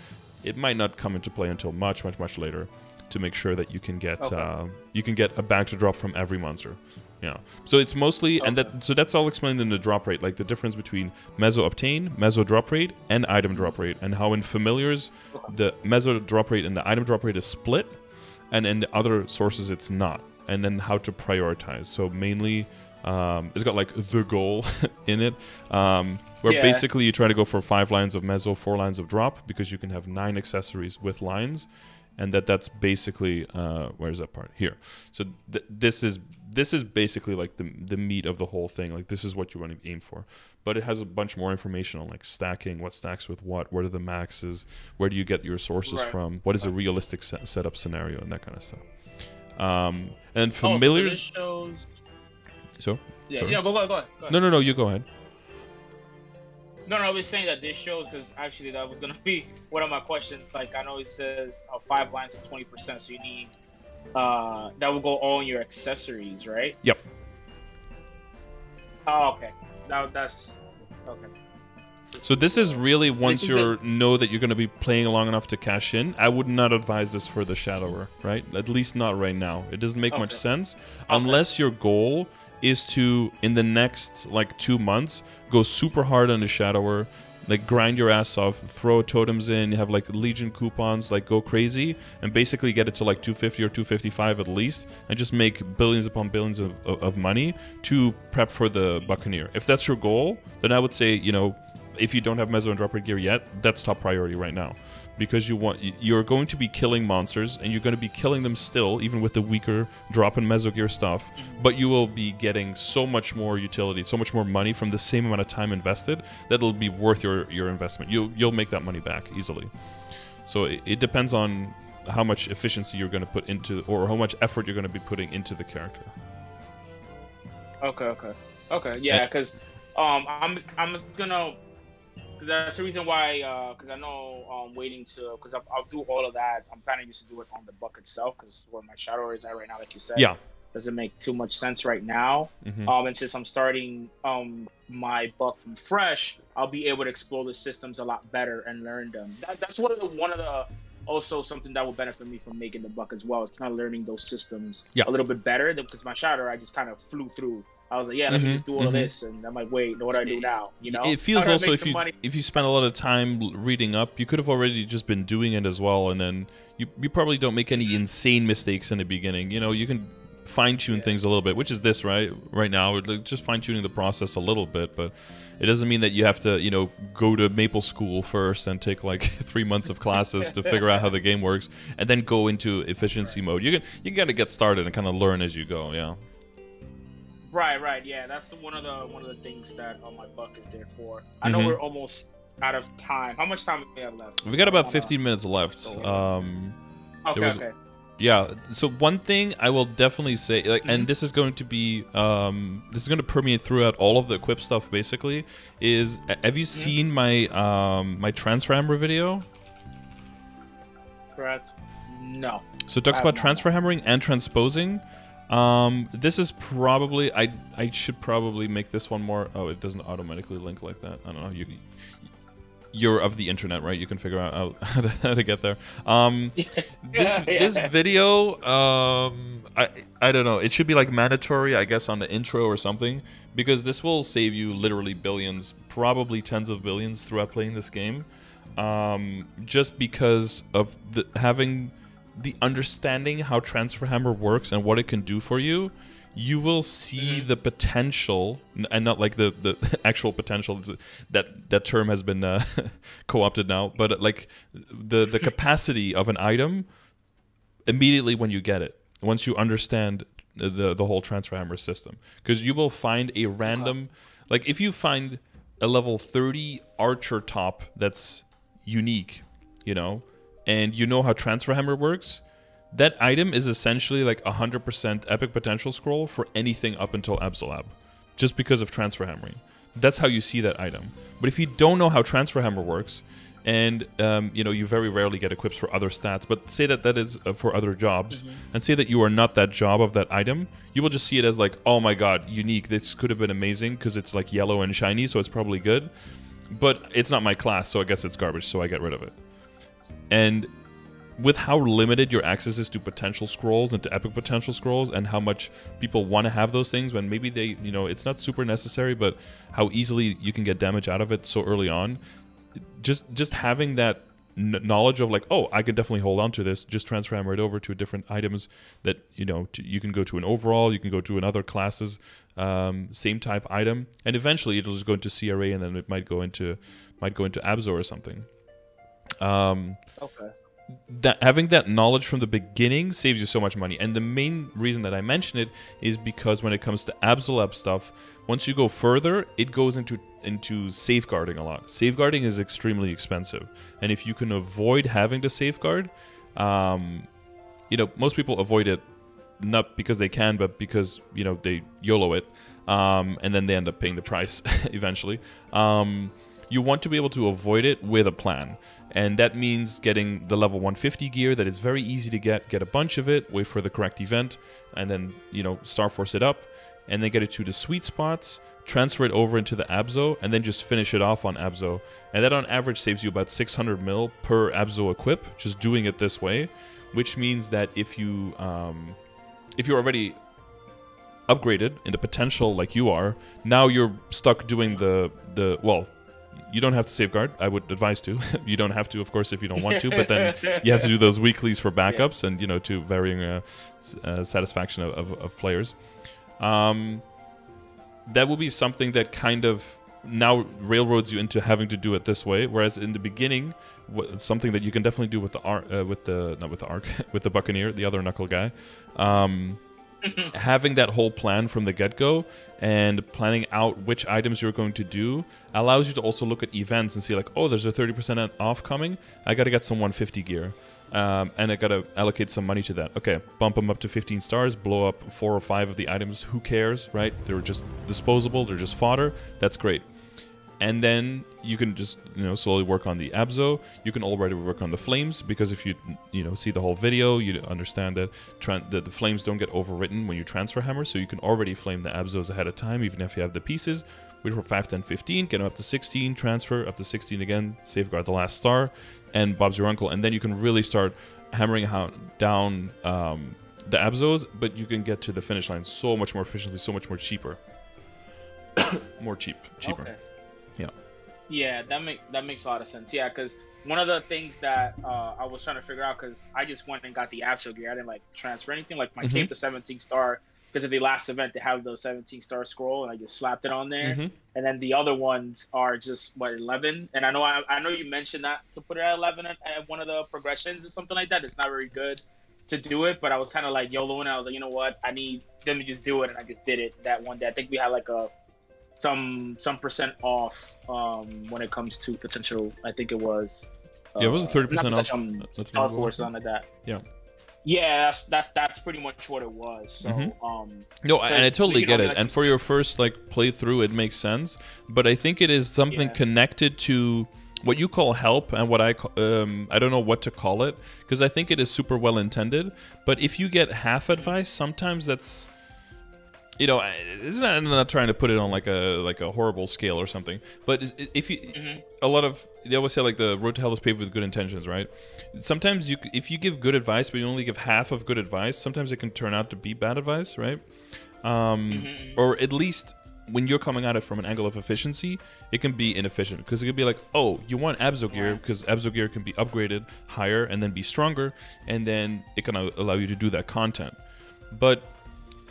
it might not come into play until much later to make sure that you can get a bag to drop from every monster. Yeah, so it's mostly, and that's all explained in the drop rate, like the difference between meso obtain, meso drop rate, and item drop rate, and how in familiars the meso drop rate and the item drop rate is split, and in the other sources it's not, and then how to prioritize. So mainly, it's got like the goal in it, where basically you try to go for 5 lines of meso, 4 lines of drop, because you can have 9 accessories with lines, and that's basically where's that part here. So this is basically like the meat of the whole thing. Like this is what you want to aim for, but it has a bunch more information on like stacking, what stacks with what are the maxes, where do you get your sources from, what is a realistic setup scenario, and that kind of stuff. And familiars. So this shows... So yeah, go ahead. No, you go ahead. No, I was saying that this shows, because actually that was gonna be one of my questions. Like I know it says 5 lines of 20%, so you need that will go all in your accessories, right? Yep. Oh, okay. That's okay. So this is really once you know that you're going to be playing long enough to cash in. I would not advise this for the Shadower, right? At least not right now. It doesn't make much sense unless your goal is to, in the next like 2 months, go super hard on the Shadower, like grind your ass off, throw totems in, you have like Legion coupons, like go crazy, and basically get it to like 250 or 255 at least, and just make billions upon billions of money to prep for the Buccaneer. If that's your goal, then I would say, you know, if you don't have meso and drop rate gear yet, that's top priority right now. Because you're going to be killing monsters, and you're going to be killing them still, even with the weaker drop and meso gear stuff, but you will be getting so much more utility, so much more money from the same amount of time invested, that it'll be worth your investment. You'll make that money back easily. So it depends on how much efficiency you're going to put into, or how much effort you're going to be putting into the character. Okay. Yeah, because I'm just gonna. That's the reason why, because I know waiting to, because I'll do all of that. I'm planning just to do it on the buck itself, because where my shadow is at right now, like you said, Yeah. doesn't make too much sense right now. And since I'm starting my buck from fresh, I'll be able to explore the systems a lot better and learn them. That's one of the also something that will benefit me from making the buck as well, is kind of learning those systems a little bit better. Because my shadow, I just kind of flew through. I was like, yeah, let me just do all of this, and I'm like, wait, what do I do now? You know, it feels also if you spend a lot of time reading up, you could have already just been doing it as well, and then you probably don't make any insane mistakes in the beginning. You know, you can fine-tune things a little bit, which is this right now, just fine-tuning the process a little bit, but it doesn't mean that you have to, you know, go to Maple School first and take like 3 months of classes to figure out how the game works, and then go into efficiency mode. You got to get started and kind of learn as you go. Yeah. Right. Yeah, that's one of the things that my buck is there for. I know we're almost out of time. How much time do we have left? We got about 15 minutes left. Okay. Yeah. So one thing I will definitely say, like, and this is going to be, this is going to permeate throughout all of the equip stuff. Basically, is have you seen my my transfer hammer video? Correct. No. So it talks about transfer hammering and transposing. This is probably I should probably make this one more. Oh, it doesn't automatically link like that. I don't know. You're of the internet, right? You can figure out how to get there. This video, I don't know. It should be like mandatory, I guess, on the intro or something, because this will save you literally billions, probably tens of billions throughout playing this game, just because of having the understanding how Transfer Hammer works and what it can do for you. You will see the potential, and not like the actual potential. That term has been co-opted now, but like the capacity of an item immediately when you get it, once you understand the whole Transfer Hammer system, because you will find a random, like if you find a level 30 archer top that's unique, you know, and you know how Transfer Hammer works. That item is essentially like 100% epic potential scroll for anything up until Absolab, just because of transfer hammering. That's how you see that item. But if you don't know how transfer hammer works, and you know, you very rarely get equips for other stats, but say that is for other jobs, and say that you are not that job of that item, you will just see it as like, oh my god, unique. This could have been amazing because it's like yellow and shiny, so it's probably good. But it's not my class, so I guess it's garbage, so I get rid of it. And with how limited your access is to potential scrolls and to epic potential scrolls, and how much people want to have those things when maybe they, you know, it's not super necessary, but how easily you can get damage out of it so early on, just having that knowledge of like, oh, I can definitely hold on to this, just transfer hammer it over to different items that, you know, you can go to an overall, you can go to another classes, same type item, and eventually it'll just go into CRA, and then it might go into Abzo or something. Okay. That having that knowledge from the beginning saves you so much money, and the main reason that I mention it is because when it comes to Absolab stuff, once you go further, it goes into safeguarding a lot. Safeguarding is extremely expensive, and if you can avoid having to safeguard, you know, most people avoid it not because they can, but because, you know, they YOLO it, and then they end up paying the price eventually. You want to be able to avoid it with a plan. And that means getting the level 150 gear that is very easy to get a bunch of it, wait for the correct event, and then, you know, Star Force it up, and then get it to the sweet spots, transfer it over into the Abzo, and then just finish it off on Abzo. And that on average saves you about 600 mil per Abzo equip, just doing it this way, which means that if you're already upgraded into potential like you are, now you're stuck doing well, you don't have to safeguard. I would advise to. You don't have to, of course, if you don't want to, but then you have to do those weeklies for backups, and, you know, to varying satisfaction of players. That will be something that kind of now railroads you into having to do it this way, whereas in the beginning, something that you can definitely do with the Buccaneer, the other knuckle guy, having that whole plan from the get-go and planning out which items you're going to do allows you to also look at events and see like, oh, there's a 30% off coming. I got to get some 150 gear. and I gotta allocate some money to that. Okay, bump them up to 15 stars, blow up 4 or 5 of the items. Who cares, right? They're just disposable. They're just fodder. That's great. And then you can just, slowly work on the Abzo. You can already work on the flames, because if you, see the whole video, you understand that the flames don't get overwritten when you transfer hammer, so you can already flame the Abzos ahead of time, even if you have the pieces. Wait for 5, 10, 15, get them up to 16, transfer, up to 16 again, safeguard the last star, and Bob's your uncle. And then you can really start hammering down the Abzos, but you can get to the finish line so much more efficiently, so much more cheaper. Cheaper. Okay. Yeah. Yeah, that makes a lot of sense. Yeah, because one of the things that I was trying to figure out, because I just went and got the Abso gear. I didn't transfer anything. Like my cape to 17 star, because of the last event they have the 17 star scroll, and I just slapped it on there. And then the other ones are just 11. And I know you mentioned that to put it at 11 at one of the progressions or something like that. It's not very good to do it, but I was kind of like YOLO, and I was like, you know what, I need them to just do it, and I just did it that one day. I think we had like some percent off when it comes to potential. I think it was it was a 30% off. Star Force, something like that. Yeah, that's pretty much what it was. So no, and I totally get it. And for your first playthrough, it makes sense. But I think it is something connected to what you call help, and what I don't know what to call it, because I think it is super well intended. But if you get half advice, sometimes that's, I'm not trying to put it on like a horrible scale or something, but if you, they always say the road to hell is paved with good intentions, right? Sometimes if you give good advice, but you only give half of good advice, sometimes it can turn out to be bad advice, right? Or at least when you're coming at it from an angle of efficiency, it can be inefficient, because it could be like, oh, you want Abzo gear because Abzo gear can be upgraded higher and then be stronger, and then it can allow you to do that content. But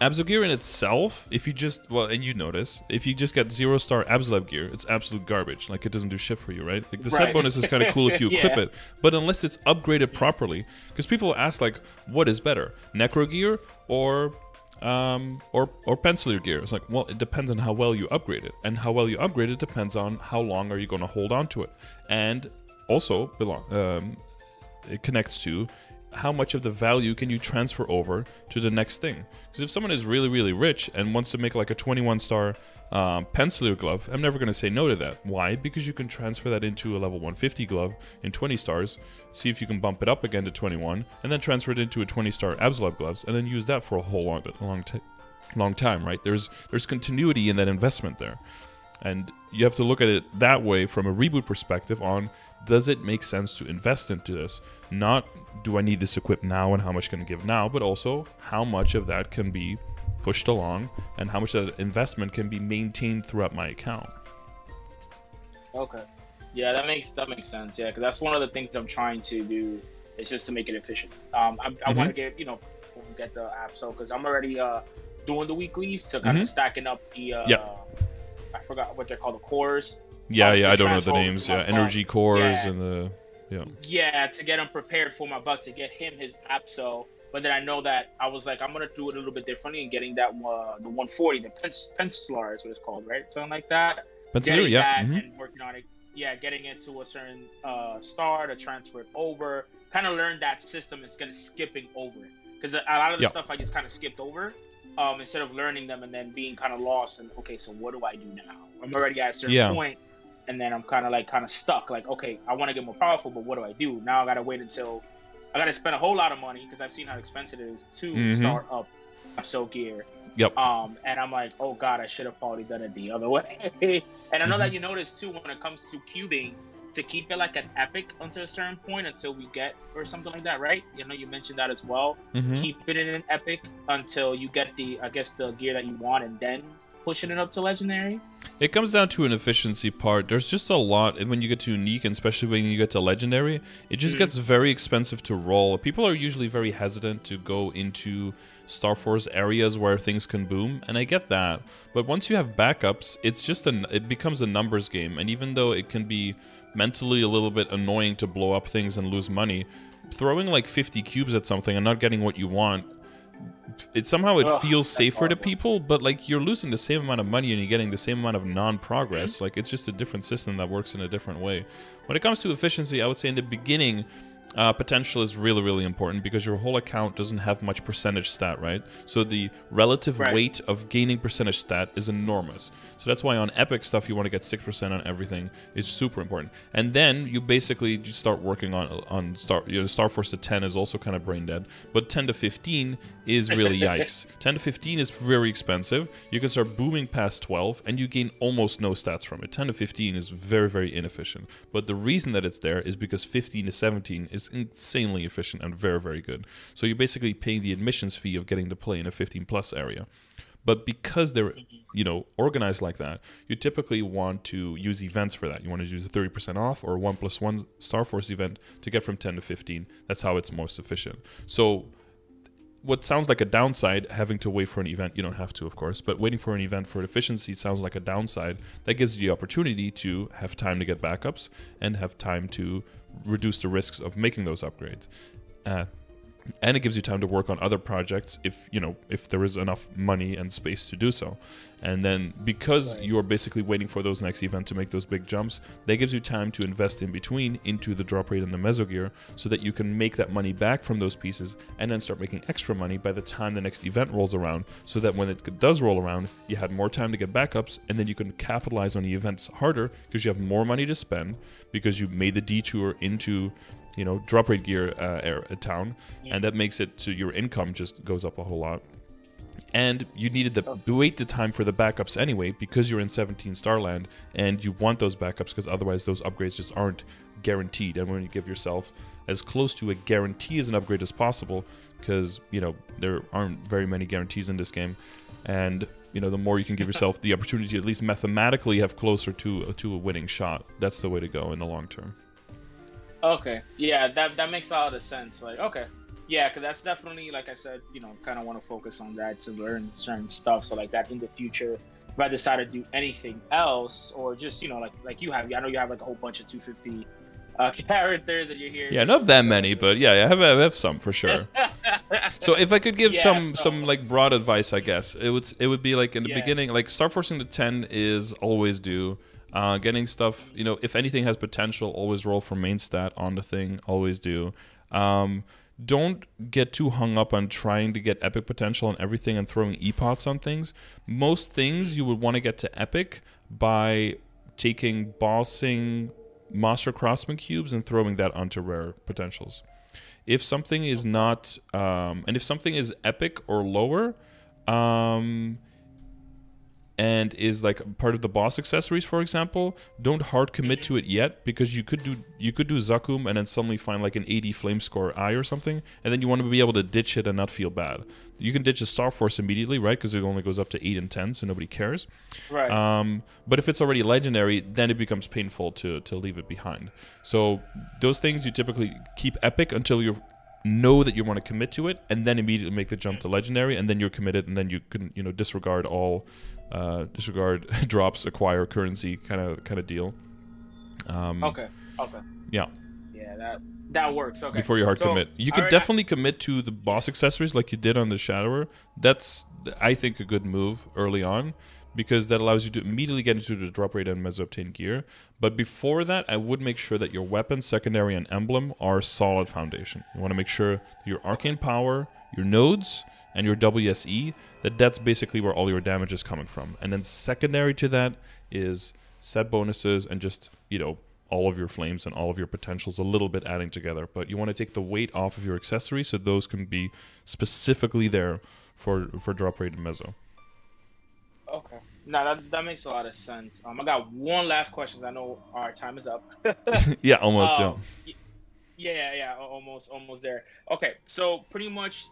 Abzo gear in itself, if you just, and you notice, if you just get 0-star Absolab gear, it's absolute garbage. It doesn't do shit for you, right? The set bonus is kind of cool if you equip it, but unless it's upgraded properly, because people ask what is better, Necro gear or Penciler gear? It's like, well, it depends on how well you upgrade it, and how well you upgrade it depends on how long are you going to hold on to it, and also it connects to how much of the value can you transfer over to the next thing. Because if someone is really, really rich and wants to make a 21-star Penciler glove, I'm never going to say no to that. Why? Because you can transfer that into a level 150 glove in 20 stars, see if you can bump it up again to 21, and then transfer it into a 20-star Absolab gloves, and then use that for a whole long time, right? There's continuity in that investment there. And you have to look at it that way from a reboot perspective on, does it make sense to invest into this? Not, do I need this equipped now and how much can I give now, but also how much of that can be pushed along and how much of that investment can be maintained throughout my account. Okay. Yeah, that makes sense. Yeah, because that's one of the things I'm trying to do, is just to make it efficient. I want to get, get the app, so because I'm already doing the weeklies, so kind of stacking up the I forgot what they're called, the cores. I don't know the names. Energy cores and the to get him prepared for my buck, to get him his Abso. But then I know that I was like, I'm gonna do it a little bit differently and getting that the 140, the Pencilar is what it's called, right? Something like that. Pencilar, and working on it. Yeah, getting it to a certain star to transfer it over. Kind of learn that system instead of skipping over it, because a lot of the stuff I just kind of skipped over. Instead of learning them and then being kind of lost and, okay, so what do I do now? I'm already at a certain point, and then I'm kind of stuck. Okay, I want to get more powerful, but what do I do? Now I got to wait until I got to spend a whole lot of money, because I've seen how expensive it is to start up Abso gear. And I'm like, oh God, I should have probably done it the other way. And I know that you notice too, when it comes to cubing, to keep it like an epic until a certain point, until we get, or something like that, right? You mentioned that as well. Keep it in an epic until you get the gear that you want, and then pushing it up to legendary. It comes down to an efficiency part. There's just a lot, and when you get to unique, and especially when you get to legendary, it just gets very expensive to roll. People are usually very hesitant to go into Star Force areas where things can boom, and I get that. But once you have backups, it becomes a numbers game, and even though it can be mentally a little bit annoying to blow up things and lose money, throwing 50 cubes at something and not getting what you want, it feels safer to people, but you're losing the same amount of money and you're getting the same amount of non-progress. It's just a different system that works in a different way. When it comes to efficiency, I would say in the beginning, Potential is really, really important because your whole account doesn't have much percentage stat, right? So the relative weight of gaining percentage stat is enormous. So that's why on epic stuff you want to get 6% on everything. It's super important. And then you basically start working on Star Force to 10 is also kind of brain dead, but 10 to 15 is really yikes. 10 to 15 is very expensive. You can start booming past 12 and you gain almost no stats from it. 10 to 15 is very, very inefficient. But the reason that it's there is because 15 to 17 is insanely efficient and very, very good. So you're basically paying the admissions fee of getting to play in a 15 plus area. But because they're, organized like that, you typically want to use events for that. You want to use a 30% off or a 1+1 Star Force event to get from 10 to 15. That's how it's most efficient. So what sounds like a downside, having to wait for an event, you don't have to, of course, but waiting for an event for efficiency sounds like a downside. That gives you the opportunity to have time to get backups and have time to reduce the risks of making those upgrades. And it gives you time to work on other projects if there is enough money and space to do so. And then because you're basically waiting for those next events to make those big jumps, that gives you time to invest in between into the drop rate and the meso gear so that you can make that money back from those pieces and then start making extra money by the time the next event rolls around, so that when it does roll around, you had more time to get backups and then you can capitalize on the events harder because you have more money to spend because you made the detour into drop rate gear town, and that makes it so your income just goes up a whole lot. And you needed to wait the time for the backups anyway because you're in 17 Starland and you want those backups because otherwise those upgrades just aren't guaranteed. And when you give yourself as close to a guarantee as an upgrade as possible, because there aren't very many guarantees in this game, and the more you can give yourself the opportunity to at least mathematically have closer to a winning shot, that's the way to go in the long term. Okay, yeah, that makes a lot of sense. Like, okay, yeah, because that's definitely, like I said, kind of want to focus on that to learn certain stuff. So like that in the future, if I decide to do anything else, or just like you have, I know you have like a whole bunch of 250 characters that you're here. Yeah, not that many, but yeah, I have some for sure. So if I could give some like broad advice, I guess it would be like in the beginning, like start forcing the 10 is always do. Getting stuff, if anything has potential, always roll for main stat on the thing, always do. Don't get too hung up on trying to get epic potential on everything and throwing epots on things. Most things you would want to get to epic by taking bossing Master Craftsman cubes and throwing that onto rare potentials. If something is not, and if something is epic or lower, and is like part of the boss accessories, for example, don't hard commit to it yet, because you could do Zakum and then suddenly find like an 80 flame score eye or something, and then you want to be able to ditch it and not feel bad. You can ditch a Star Force immediately, right? Because it only goes up to 8 and 10, so nobody cares. Right. But if it's already legendary, then it becomes painful to leave it behind. So those things you typically keep epic until you know that you want to commit to it, and then immediately make the jump to legendary, and then you're committed, and then you can disregard all drops, acquire currency kind of deal. Okay. Yeah, that works. Okay. Before you hard commit, you could definitely commit to the boss accessories like you did on the Shadower. That's, I think, a good move early on, because that allows you to immediately get into the drop rate and meso-obtained gear. But before that, I would make sure that your weapon, secondary, and emblem are solid foundation. You want to make sure that your arcane power, your nodes, and your WSE, that's basically where all your damage is coming from. And then secondary to that is set bonuses and just, all of your flames and all of your potentials a little bit adding together. But you want to take the weight off of your accessories so those can be specifically there for drop rate and meso. Okay. No, that makes a lot of sense. I got one last question. I know our time is up. Yeah, almost. Yeah, almost there. Okay, so pretty much,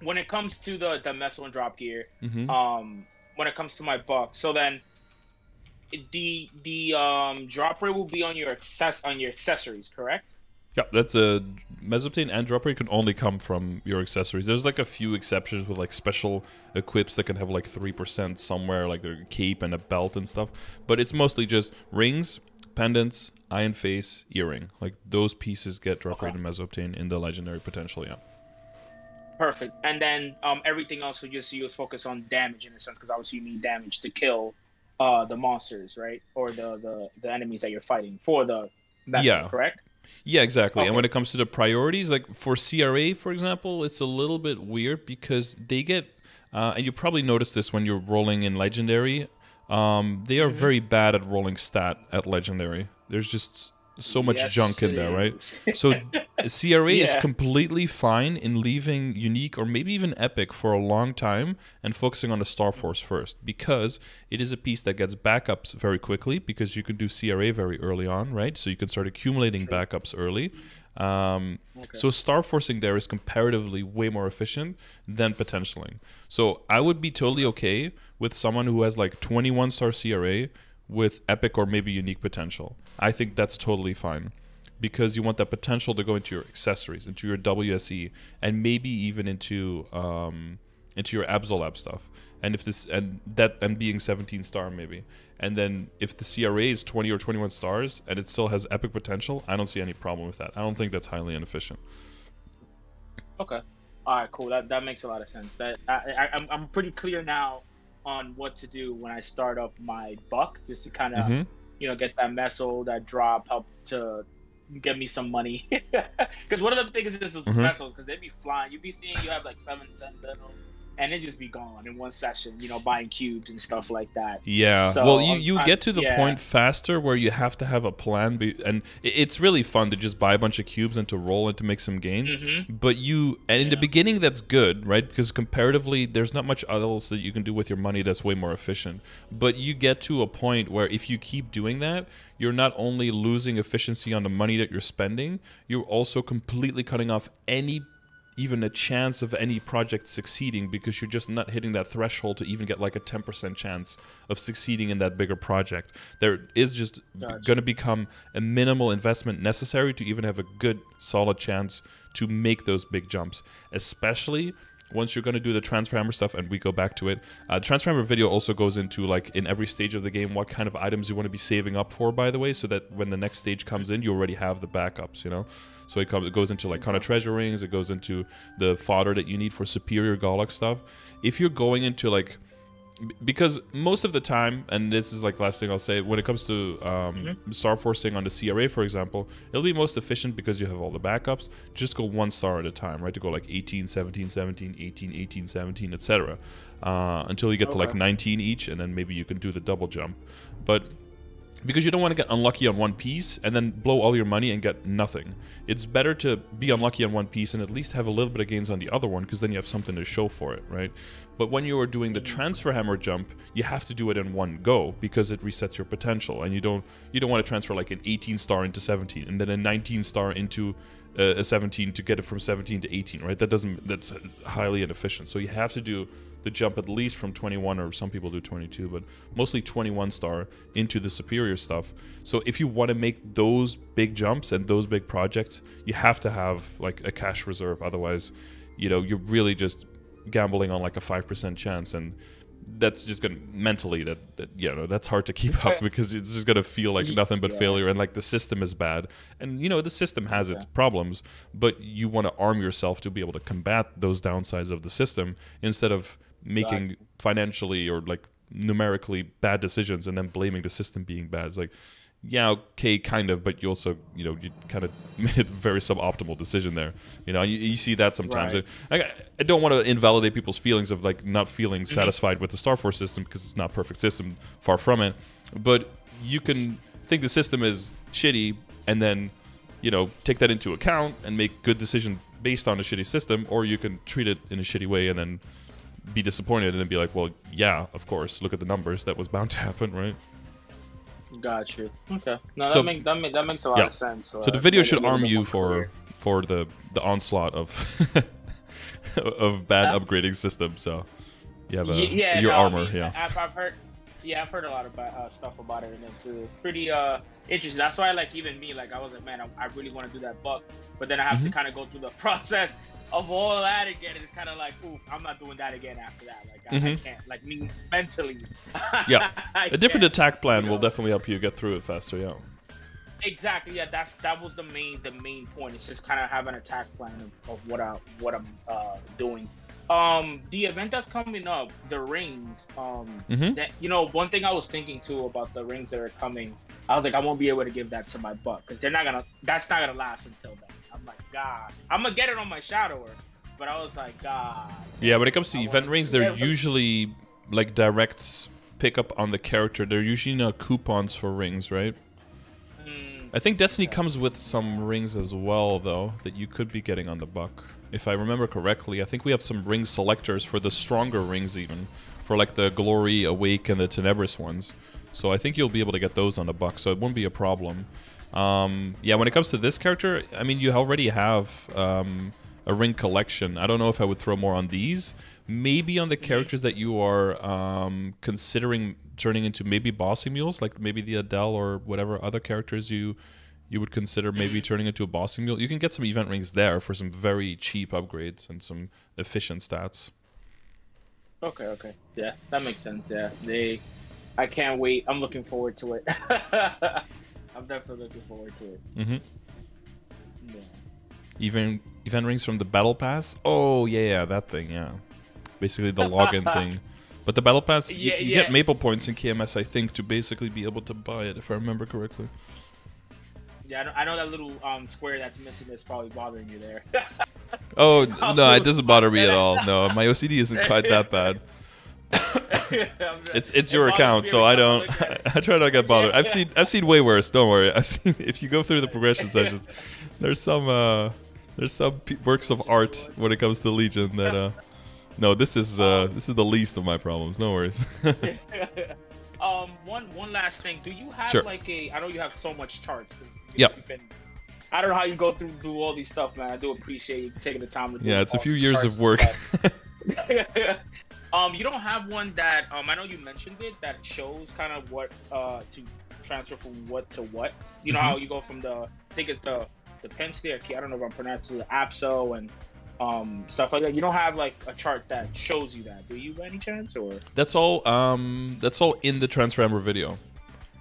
when it comes to the meso and drop gear, when it comes to my buck, so then the drop rate will be on your accessories, correct? Yeah, that's a meso-obtained and drop rate can only come from your accessories. There's like a few exceptions with like special equips that can have like 3% somewhere, like their cape and a belt and stuff. But it's mostly just rings, pendants, iron face, earring. Like those pieces get drop rate and meso-obtained in the legendary potential. Yeah. Perfect. And then everything else we just use focus on damage in a sense, because obviously you need damage to kill the monsters, right? Or the enemies that you're fighting for the vessel, correct? Yeah, exactly. And Okay. when it comes to the priorities, like for CRA, for example, it's a little bit weird because they get, and you probably noticed this when you're rolling in Legendary, they are Hmm. very bad at rolling stat at Legendary. There's just so much junk Yes, in it there, right? is. So CRA is Yeah. completely fine in leaving Unique or maybe even Epic for a long time and focusing on the Star Force first because it is a piece that gets backups very quickly because you can do CRA very early on, right? So you can start accumulating True. backups early. Um, Okay. so Star Forcing there is comparatively way more efficient than potentialing. So I would be totally okay with someone who has like 21 star CRA with epic or maybe unique potential. I think that's totally fine because you want that potential to go into your accessories, into your WSE, and maybe even into your Absolab stuff. And if this and being 17 star maybe. And then if the CRA is 20 or 21 stars and it still has epic potential, I don't see any problem with that. I don't think that's highly inefficient. Okay. All right. Cool. That makes a lot of sense. That I'm pretty clear now on what to do when I start up my buck, just to kind of, Mm-hmm. get that messel, that drop, help to get me some money. Because one of the things is those Mm-hmm. vessels, because they be flying. You be seeing you have like 7 cent bill, and it just be gone in one session. Buying cubes and stuff like that. Yeah. Well, So you get to the yeah. point faster where you have to have a plan, and it's really fun to just buy a bunch of cubes and to roll and to make some gains. Hmm. But and in the Yeah. beginning, that's good, right? Because comparatively, there's not much else that you can do with your money that's way more efficient. But you get to a point where if you keep doing that, you're not only losing efficiency on the money that you're spending, you're also completely cutting off even a chance of any project succeeding because you're just not hitting that threshold to even get like a 10% chance of succeeding in that bigger project. There is just Gotcha. going to become a minimal investment necessary to even have a good, solid chance to make those big jumps, especially once you're going to do the transfer hammer stuff, and we go back to it. Transfer hammer video also goes into, like, in every stage of the game, what kind of items you want to be saving up for, by the way, so that when the next stage comes in, you already have the backups, So it goes into, like, kind of treasure rings, it goes into the fodder that you need for superior Golok stuff. If you're going into, like, because most of the time, and this is like last thing I'll say, when it comes to star forcing on the CRA, for example, it'll be most efficient because you have all the backups. Just go 1 star at a time, right? To go like 18, 17, 17, 18, 18, 17, etc. Until you get to like Okay. 19 each, and then maybe you can do the double jump. But because you don't want to get unlucky on one piece and then blow all your money and get nothing. It's better to be unlucky on one piece and at least have a little bit of gains on the other one, because then you have something to show for it, right? But when you are doing the transfer hammer jump, you have to do it in one go because it resets your potential, and you don't want to transfer like an 18 star into 17 and then a 19 star into a 17 to get it from 17 to 18, right? That's highly inefficient. So you have to do the jump at least from 21, or some people do 22, but mostly 21 star into the superior stuff. So if you want to make those big jumps and those big projects, you have to have like a cash reserve. Otherwise, you're really just gambling on like a 5% chance, and that's just gonna mentally that's hard to keep up because it's just gonna feel like nothing but Yeah. failure, and like the system is bad, and the system has its problems, but you want to arm yourself to be able to combat those downsides of the system instead of making financially or like numerically bad decisions and then blaming the system being bad. It's like, yeah, okay, kind of, but you also, you kind of made a very suboptimal decision there. You see that sometimes. Right. I don't want to invalidate people's feelings of like not feeling satisfied with the Star Force system, because it's not a perfect system, far from it. But you can think the system is shitty and then, take that into account and make good decision based on a shitty system, or you can treat it in a shitty way and then be disappointed and then be like, well, yeah, of course, look at the numbers, that was bound to happen, right? Got you. Okay. No, So- that makes a lot of sense. So the video Make it a should little arm bit you more clear. for the onslaught of of bad Huh? upgrading systems. So you have Yeah, your no, armor. I mean, Yeah. I've heard. Yeah, I've heard a lot about stuff about it, and it's pretty interesting. That's why, like, even me, like, I was like, man, I really want to do that buck, but then I have to kind of go through the process of all that again, and it's kind of like, oof, I'm not doing that again after that. Like, I can't, like, me mentally. Yeah. I A different can't, attack plan will know. definitely help you get through it faster. Yeah. Exactly. Yeah, that was the main point. It's just kind of have an attack plan of what I'm doing The event that's coming up, the rings. Mm-hmm. That one thing I was thinking too about the rings that are coming. I was like, I won't be able to give that to my buck because they're not gonna. That's not gonna last until then. I'm like, God, I'm gonna get it on my shadower, but I was like, God. Yeah, when it comes to event rings, they're usually like direct pickup on the character. They're usually not coupons for rings, right? I think Destiny comes with some rings as well, though, that you could be getting on the buck. If I remember correctly, I think we have some ring selectors for the stronger rings even. For like the Glory, Awake, and the Tenebris ones. So I think you'll be able to get those on the buck, so it won't be a problem. Yeah, when it comes to this character, I mean, you already have a ring collection. I don't know if I would throw more on these. Maybe on the characters that you are considering turning into maybe bossy mules, like maybe the Adele or whatever other characters you would consider maybe turning into a bossy mule. You can get some event rings there for some very cheap upgrades and some efficient stats. Okay. Yeah, that makes sense. Yeah, I can't wait. I'm looking forward to it. I'm definitely looking forward to it. Mm-hmm. Yeah. Event rings from the Battle Pass? Oh, yeah, that thing, yeah. Basically the login thing. But the Battle Pass, you get Maple points in KMS, I think, to basically be able to buy it, if I remember correctly. Yeah, I know that little square that's missing is probably bothering you there. Oh, no, it doesn't bother me at all. No, my OCD isn't quite that bad. It's your account, so I don't. I try not to get bothered. I've seen way worse. Don't worry. I've seen, if you go through the progression sessions, there's some works of art when it comes to Legion that. No, this is the least of my problems. No worries. One last thing. Do you have like a? I know you have so much charts. I don't know how you go through do all these stuff, man. I do appreciate you taking the time to do. Yeah, it's a few years of work. You don't have one that I know you mentioned it that shows kind of what to transfer from what to what. You know how you go from I think it's the Penstier key. I don't know if I'm pronouncing it, APSO and stuff like that. You don't have like a chart that shows you that, do you, by any chance? Or that's all in the Transfer Hammer video.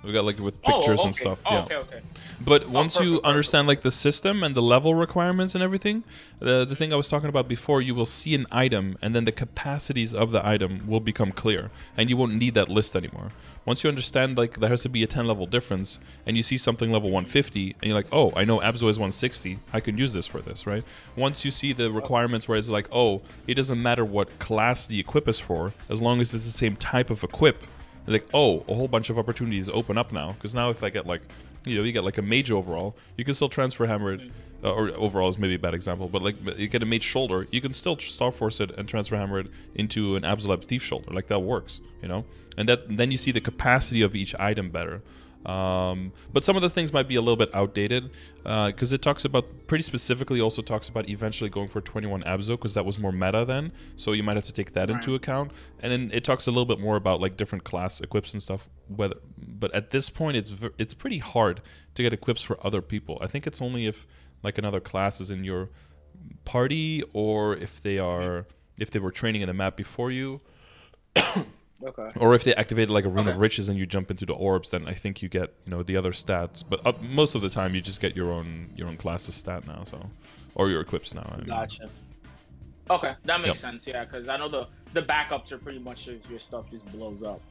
We got like with pictures and stuff. Yeah. Okay. But once you understand like the system and the level requirements and everything, the thing I was talking about before, you will see an item and then the capacities of the item will become clear and you won't need that list anymore. Once you understand like there has to be a 10 level difference and you see something level 150 and you're like, oh, I know Abzo is 160, I can use this for this, right? Once you see the requirements where it's like, oh, it doesn't matter what class the equip is for, as long as it's the same type of equip, like, oh, a whole bunch of opportunities open up now. Because now if I get like, you get like a mage overall, you can still transfer hammer it, or overall is maybe a bad example, but like you get a mage shoulder, you can still Star Force it and transfer hammer it into an Absolute Thief shoulder. Like that works, and then you see the capacity of each item better. But some of the things might be a little bit outdated because it talks about, pretty specifically also talks about eventually going for 21 Abzo because that was more meta then, so you might have to take that into account. And then it talks a little bit more about like different class equips and stuff, but at this point it's pretty hard to get equips for other people. I think it's only if like another class is in your party or if they were training in the map before you. Okay. Or if they activated like a Rune of Riches and you jump into the orbs, then I think you get the other stats. But most of the time, you just get your own class's stat now, or your equips now. I mean. Gotcha. Okay, that makes sense. Yeah, because I know the backups are pretty much if your stuff just blows up.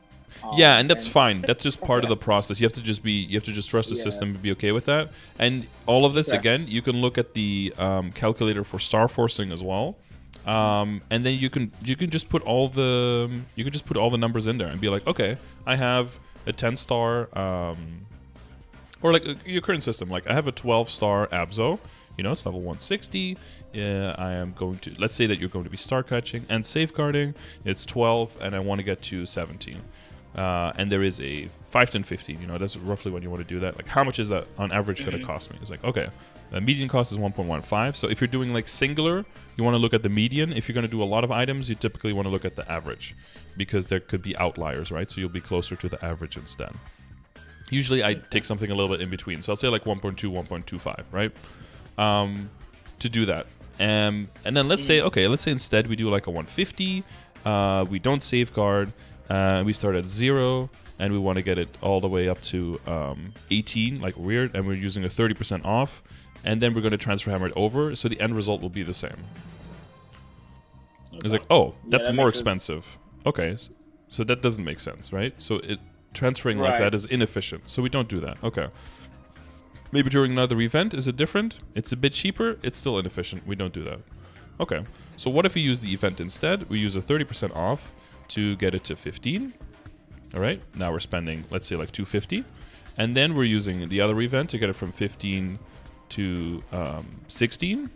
Yeah, and that's fine. That's just part of the process. You have to just trust the system and be okay with that. And all of this again, you can look at the calculator for Star Forcing as well. And then you can just put all the numbers in there and be like, okay, I have a 10-star or like your current system, like I have a 12-star Abzo, it's level 160. I am going to, let's say that you're going to be star catching and safeguarding. It's 12 and I want to get to 17. And there is a 5, 10, 15, that's roughly when you want to do that. Like how much is that on average going to cost me? It's like, okay, the median cost is 1.15. So if you're doing like singular, you want to look at the median. If you're going to do a lot of items, you typically want to look at the average because there could be outliers, right? So you'll be closer to the average instead. Usually I take something a little bit in between. So I'll say like 1.2, 1.25, right? To do that. And then let's say instead we do like a 150. We don't safeguard. We start at 0. And we want to get it all the way up to 18, like weird, and we're using a 30% off, and then we're going to transfer hammer it over, so the end result will be the same. It's like, oh, Yeah, that's that more makes sense. expensive. Okay, so that doesn't make sense, right? So transferring like Right. that is inefficient. So we don't do that. Okay. Maybe during another event, is it different? It's a bit cheaper. It's still inefficient. We don't do that. Okay. So what if we use the event instead? We use a 30% off to get it to 15. All right. Now we're spending, let's say, like 250, and then we're using the other event to get it from 15 to 16,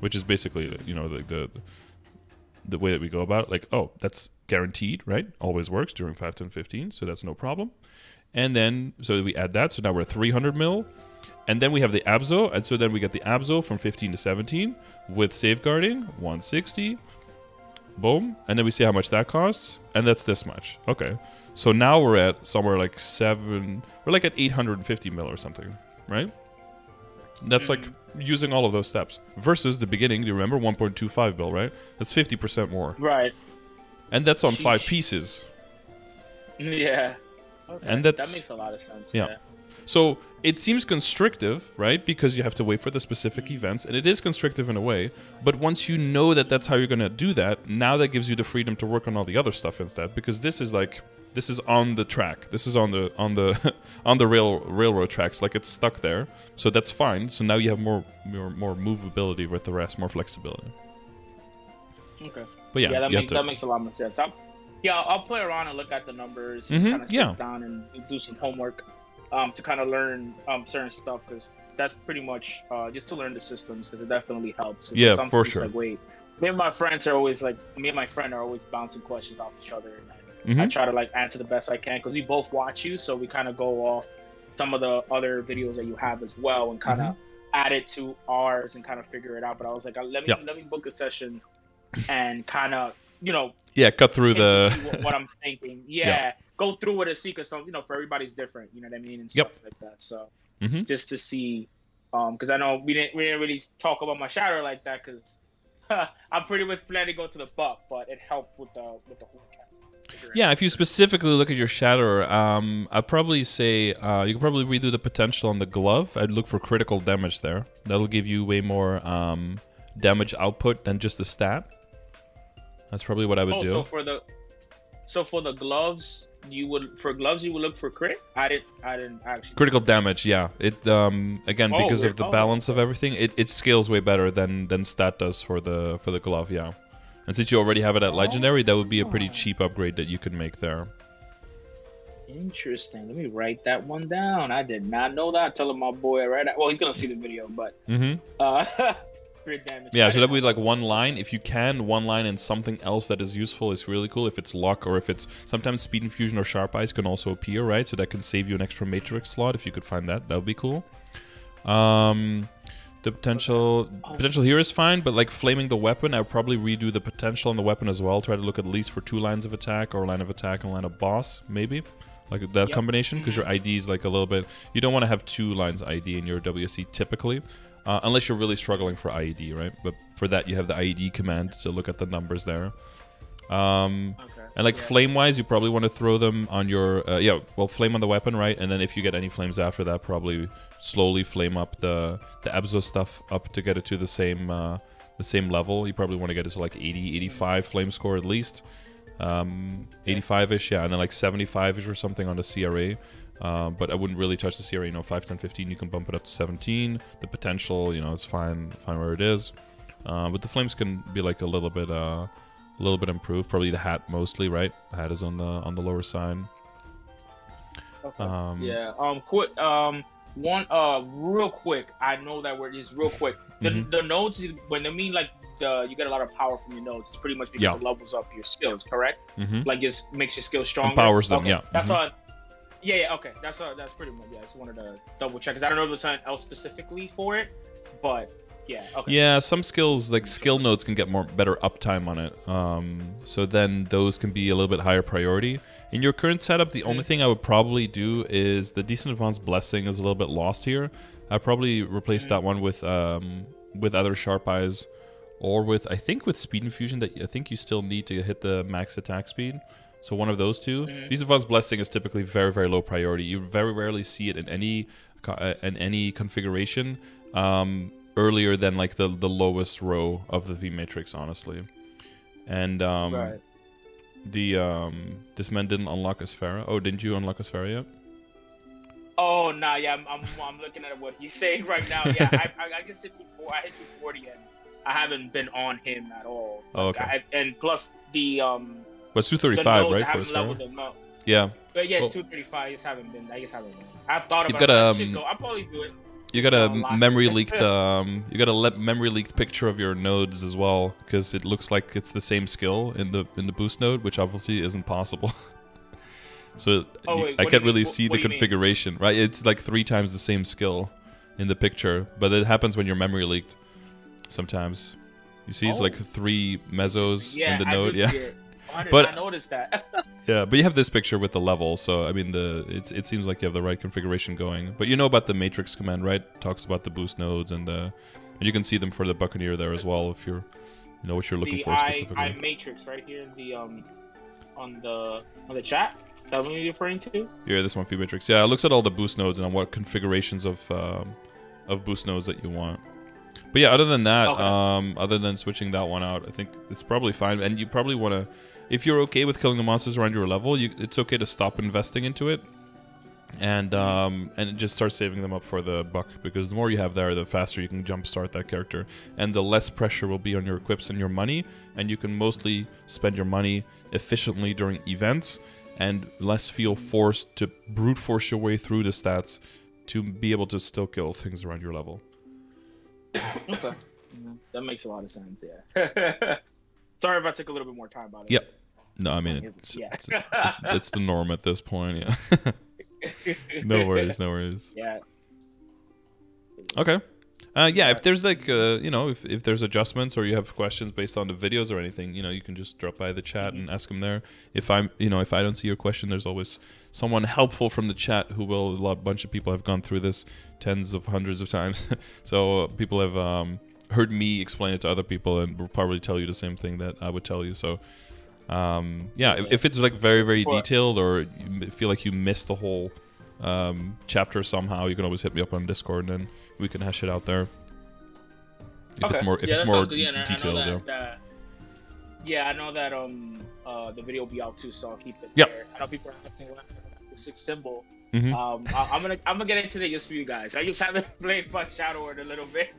which is basically, you know, the way that we go about it. Like, oh, that's guaranteed, right? Always works during 5, 10, 15, so that's no problem. And then, so we add that, so now we're 300 mil. And then we have the Abzo, and so then we get the Abzo from 15 to 17 with safeguarding, 160. Boom. And then we see how much that costs, and that's this much. Okay. So now we're at somewhere like we're like at 850 mil or something, right? That's like using all of those steps. Versus the beginning, do you remember? 1.25 bill, right? That's 50% more. Right. And that's on 5 Sheesh. pieces. Yeah. Okay. And that makes a lot of sense. Yeah. So it seems constrictive, right? Because you have to wait for the specific events, and it is constrictive in a way. But once you know that that's how you're going to do that, now that gives you the freedom to work on all the other stuff instead. Because this is on the track. This is on the on the railroad tracks. Like, it's stuck there, so that's fine. So now you have more movability with the rest, more flexibility. Okay. But yeah, that makes a lot more sense. I'll play around and look at the numbers, and kind of sit down and do some homework. To kind of learn certain stuff, because that's pretty much just to learn the systems, because it definitely helps. Yeah, for sure. Like, wait, me and my friend are always bouncing questions off each other, and I try to like answer the best I can, because we both watch you, so we kind of go off some of the other videos that you have as well, and kind of add it to ours and kind of figure it out. But I was like, let me book a session and kind of, you know, cut through what I'm thinking. Yeah. Go through it and see, because for everybody's different, you know what I mean, and stuff like that. So just to see, because I know we didn't really talk about my shadow like that, because I'm pretty much planning to go to the Buck, but it helped with the whole camera. Yeah, if you specifically look at your shatter, I'd probably say you can probably redo the potential on the glove. I'd look for critical damage there. That'll give you way more damage output than just the stat. That's probably what I would do. So for the gloves, you would look for crit. I didn't actually. Critical damage, yeah. It again, because of the balance of everything, it scales way better than stat does for the glove, yeah. And since you already have it at legendary, that would be a pretty cheap upgrade that you can make there. Interesting. Let me write that one down. I did not know that. Tell him my boy right now. Well, he's gonna see the video, but damage. Yeah, so that would be like one line. If you can, one line and something else that is useful is really cool. If it's luck, or if it's sometimes speed infusion or sharp eyes can also appear, right? So that can save you an extra matrix slot if you could find that. That would be cool. The potential here is fine, but like flaming the weapon, I would probably redo the potential on the weapon as well. Try to look at least for 2 lines of attack, or a line of attack and a line of boss, maybe. Like that combination, because your ID is like a little bit... You don't want to have 2 lines ID in your WSC typically. Unless you're really struggling for IED, right? But for that, you have the IED command to look at the numbers there. And like flame-wise, you probably want to throw them on your... flame on the weapon, right? And then if you get any flames after that, probably slowly flame up the Abzo stuff up to get it to the same level. You probably want to get it to like 80, 85 flame score at least. 85-ish, yeah. And then like 75-ish or something on the CRA. But I wouldn't really touch the CRA, 5, 10, 15, you can bump it up to 17. The potential, it's fine where it is. But the flames can be like a little bit improved. Probably the hat mostly, right? The hat is on the lower side. Okay. Quick, one, real quick. I know that word is real quick. The nodes, when they mean like you get a lot of power from your nodes, it's pretty much because it levels up your skills, correct? Like just makes your skills stronger. Empowers them, yeah. That's all. Yeah, okay. That's pretty much, I just wanted to double check, because I don't know if there's something else specifically for it, but yeah, okay. Yeah, some skills, like skill nodes, can get better uptime on it. So then those can be a little bit higher priority. In your current setup, the only thing I would probably do is the Decent Advanced Blessing is a little bit lost here. I'd probably replace that one with other Sharp Eyes, or with Speed Infusion, that I think you still need to hit the max attack speed. So one of those two. Decent Advanced Blessing is typically very, very low priority. You very rarely see it in any configuration earlier than like the lowest row of the V matrix, honestly. and Right. this man didn't unlock Asphera. Oh, didn't you unlock Asphera yet? Oh nah, yeah, I'm looking at what he's saying right now. Yeah, I just hit 240. I hit 240 and I haven't been on him at all. Oh, okay. And plus the But it's the 235, nodes, right, I for haven't leveled Asphera? them up. Yeah. But yeah, Well, it's 235. I just haven't been. I've thought you've about got it. I a should go. I'll probably do it. you Just got to a unlock memory it. leaked memory leaked picture of your nodes as well, because it looks like it's the same skill in the boost node, which obviously isn't possible. So Oh, wait, I what do can't you mean? really see What the do you mean? configuration, right? It's like 3 times the same skill in the picture, but it happens when your memory leaked. Sometimes you see it's like 3 mesos Yeah, in the I node, did yeah. see it. I did But- not notice that. Yeah, but you have this picture with the level, so I mean it seems like you have the right configuration going. But you know about the matrix command, right? Talks about the boost nodes and you can see them for the Buccaneer there as well if you know what you're looking The for specifically. I matrix right here in the on the chat. That what you're referring to? Yeah, this one for matrix. Yeah, it looks at all the boost nodes and on what configurations of boost nodes that you want. But yeah, other than that, Okay. other than switching that one out, I think it's probably fine. And you probably want to, if you're okay with killing the monsters around your level, it's okay to stop investing into it, and just start saving them up for the buck, because the more you have there, the faster you can jumpstart that character, and the less pressure will be on your equips and your money, and you can mostly spend your money efficiently during events, and less feel forced to brute force your way through the stats to be able to still kill things around your level. Okay. That makes a lot of sense. Yeah. Sorry if I took a little bit more time about it. Yep. No, I mean, it's the norm at this point, yeah. No worries, no worries. Yeah. Okay. Yeah, if there's like, if there's adjustments or you have questions based on the videos or anything, you can just drop by the chat and ask them there. If I don't see your question, there's always someone helpful from the chat who will. A bunch of people have gone through this tens of hundreds of times, so people have heard me explain it to other people and will probably tell you the same thing that I would tell you. So, if it's like very, very detailed or you feel like you missed the whole chapter somehow, you can always hit me up on Discord and then we can hash it out there. If it's more detailed, I know that the video will be out too, so I'll keep it Yep. there. I know people are asking about the 6 symbol. Mhm. I'm gonna get into it just for you guys. I just haven't played much Shadow Word a little bit,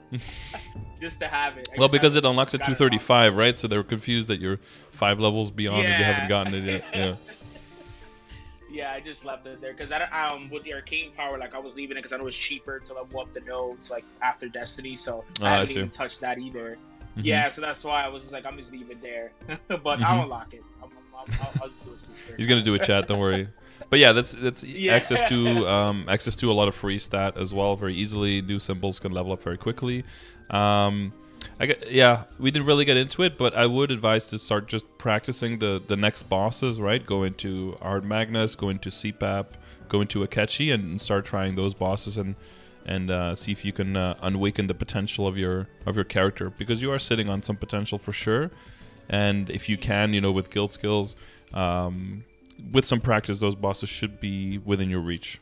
just to have it. Well, because it unlocks at 235, right? So they're confused that you're 5 levels beyond and you haven't gotten it yet. Yeah. Yeah, I just left it there because with the arcane power, like I was leaving it because I know it's cheaper to level up the nodes like after Destiny, so I haven't even touched that either. Mm-hmm. Yeah, so that's why I was just like, I'm just leaving it there, but I'll unlock it. I'll do it. He's gonna do a chat, don't worry. But yeah, that's access to a lot of free stat as well, very easily. New symbols can level up very quickly. We didn't really get into it, but I would advise to start just practicing the next bosses, right? Go into Ard Magnus, go into CPAP, go into Akechi, and start trying those bosses and see if you can awaken the potential of your character, because you are sitting on some potential for sure. And if you can, with guild skills, with some practice, those bosses should be within your reach.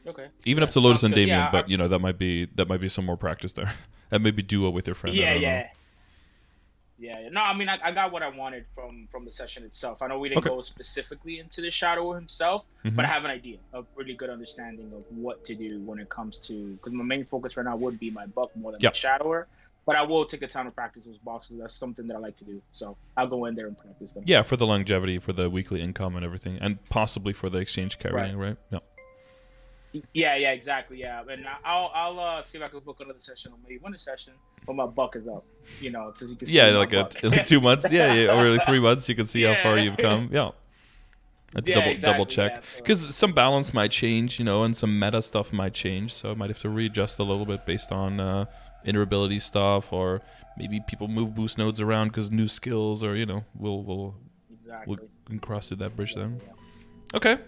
Okay. Even up to Lotus and Damien, but that might be some more practice there. And maybe duo with your friend. Yeah. No, I mean, I got what I wanted from the session itself. I know we didn't go specifically into the Shadow himself, but I have an idea, a really good understanding of what to do when it comes to, because my main focus right now would be my buck more than the Shadower. But I will take the time to practice those bosses. That's something that I like to do. So I'll go in there and practice them. Yeah, for the longevity, for the weekly income and everything, and possibly for the exchange carrying, right? Yeah, exactly. Yeah, and I'll see if I can book another session or maybe one session when my buck is up. So you can see like 2 months. Or like 3 months. You can see how far you've come. Yeah. Double check, because some balance might change, and some meta stuff might change, so I might have to readjust a little bit based on interability stuff, or maybe people move boost nodes around because new skills, or we'll cross that bridge then. Okay.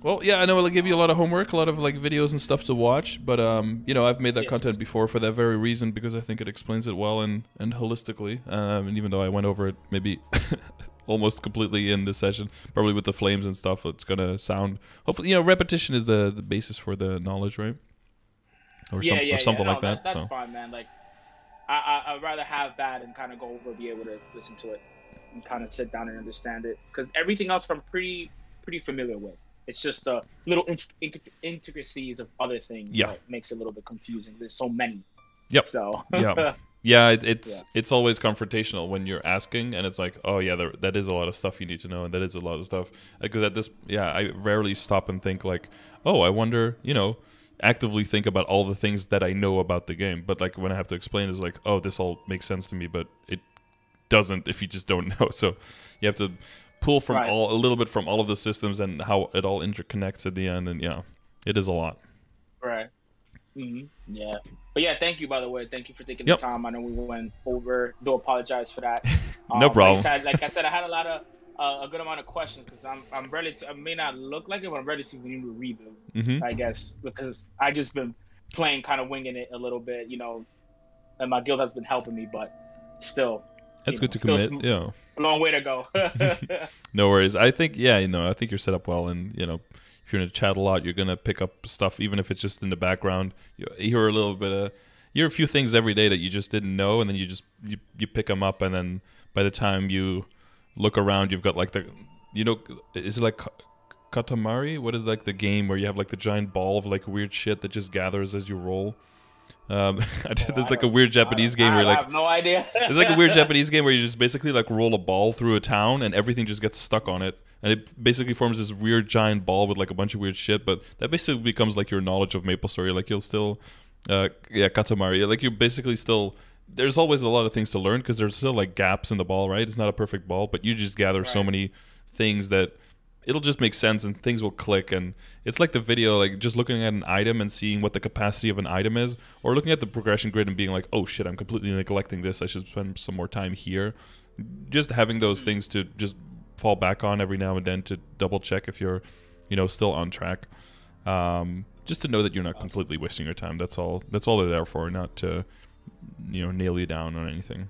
Well, yeah, I know it'll give you a lot of homework, a lot of videos and stuff to watch, but I've made that content before for that very reason, because I think it explains it well and holistically. And even though I went over it maybe almost completely in this session, probably with the flames and stuff, it's gonna sound. Hopefully, repetition is the basis for the knowledge, right? Or something like that. That's so. fine, man. I'd rather have that and kind of go over, be able to listen to it and kind of sit down and understand it, because everything else I'm pretty familiar with. It's just the little intricacies of other things that makes it a little bit confusing. There's so many. Yep. So yeah, it's always confrontational when you're asking, and it's like, oh yeah, that is a lot of stuff you need to know, and that is a lot of stuff. Because at this, I rarely stop and think like, oh, I wonder, actively think about all the things that I know about the game. But like when I have to explain, it's like, oh, this all makes sense to me, but it doesn't if you just don't know. So you have to pull from a little bit from all of the systems and how it all interconnects at the end, and it is a lot. Right. Yeah. But yeah, thank you, by the way. Thank you for taking the time. I know we went over. Do apologize for that. No problem. Like I said, I had a lot of a good amount of questions because I'm ready to. I may not look like it, but I'm ready to do a reboot. I guess because I just been playing, kind of winging it a little bit, and my guild has been helping me, but still. That's good to commit. Yeah. A long way to go. No worries. I think I think you're set up well, and if you're gonna chat a lot, you're gonna pick up stuff, even if it's just in the background. You hear a little bit of, you hear a few things every day that you just didn't know, and then you pick them up, and then by the time you look around, you've got like is it like Katamari? What is like the game where you have like the giant ball of like weird shit that just gathers as you roll? There's like a weird Japanese game where like I have no idea. There's like a weird Japanese game where you just basically like roll a ball through a town and everything just gets stuck on it, and it basically forms this weird giant ball with like a bunch of weird shit. But that basically becomes like your knowledge of MapleStory. Like you'll still, Katamari. Like you basically still. There's always a lot of things to learn because there's still like gaps in the ball, right? It's not a perfect ball, but you just gather so many things that it'll just make sense and things will click. And it's like the video, like just looking at an item and seeing what the capacity of an item is, or looking at the progression grid and being like, oh shit, I'm completely neglecting this. I should spend some more time here. Just having those things to just fall back on every now and then to double check if you're, still on track. Just to know that you're not completely wasting your time. That's all they're there for, not to, nail you down on anything.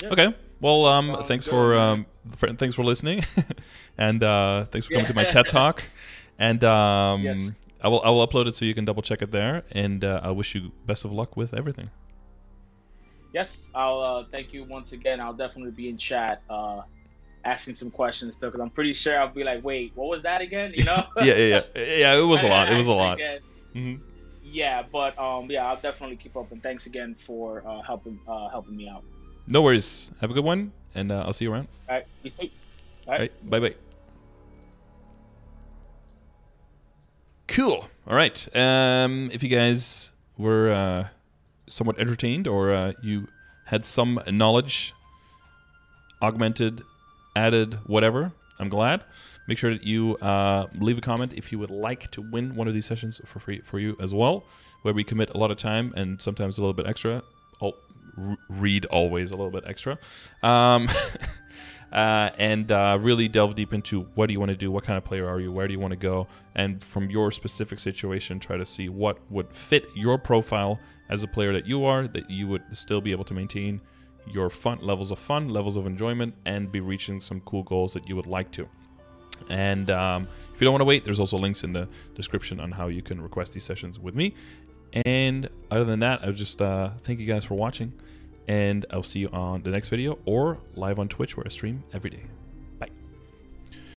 Yep. Okay. Well, thanks for listening, and thanks for coming to my TED Talk. And yes. I will upload it so you can double check it there. And I wish you best of luck with everything. Yes, I'll thank you once again. I'll definitely be in chat asking some questions still, because I'm pretty sure I'll be like, wait, what was that again? Yeah. It was a lot. It was a lot. Yeah, but I'll definitely keep up. And thanks again for helping me out. No worries. Have a good one, and I'll see you around. All right. You too. All right. Bye-bye. Cool. All right. If you guys were somewhat entertained, or you had some knowledge augmented, added, whatever, I'm glad. Make sure that you leave a comment if you would like to win one of these sessions for free for you as well, where we commit a lot of time and sometimes a little bit extra. Read always a little bit extra, and really delve deep into what do you want to do, what kind of player are you, where do you want to go, and from your specific situation, try to see what would fit your profile as a player that you are, that you would still be able to maintain your levels of enjoyment, and be reaching some cool goals that you would like to. And if you don't want to wait, there's also links in the description on how you can request these sessions with me. And other than that, I would just thank you guys for watching, and I'll see you on the next video or live on Twitch, where I stream every day.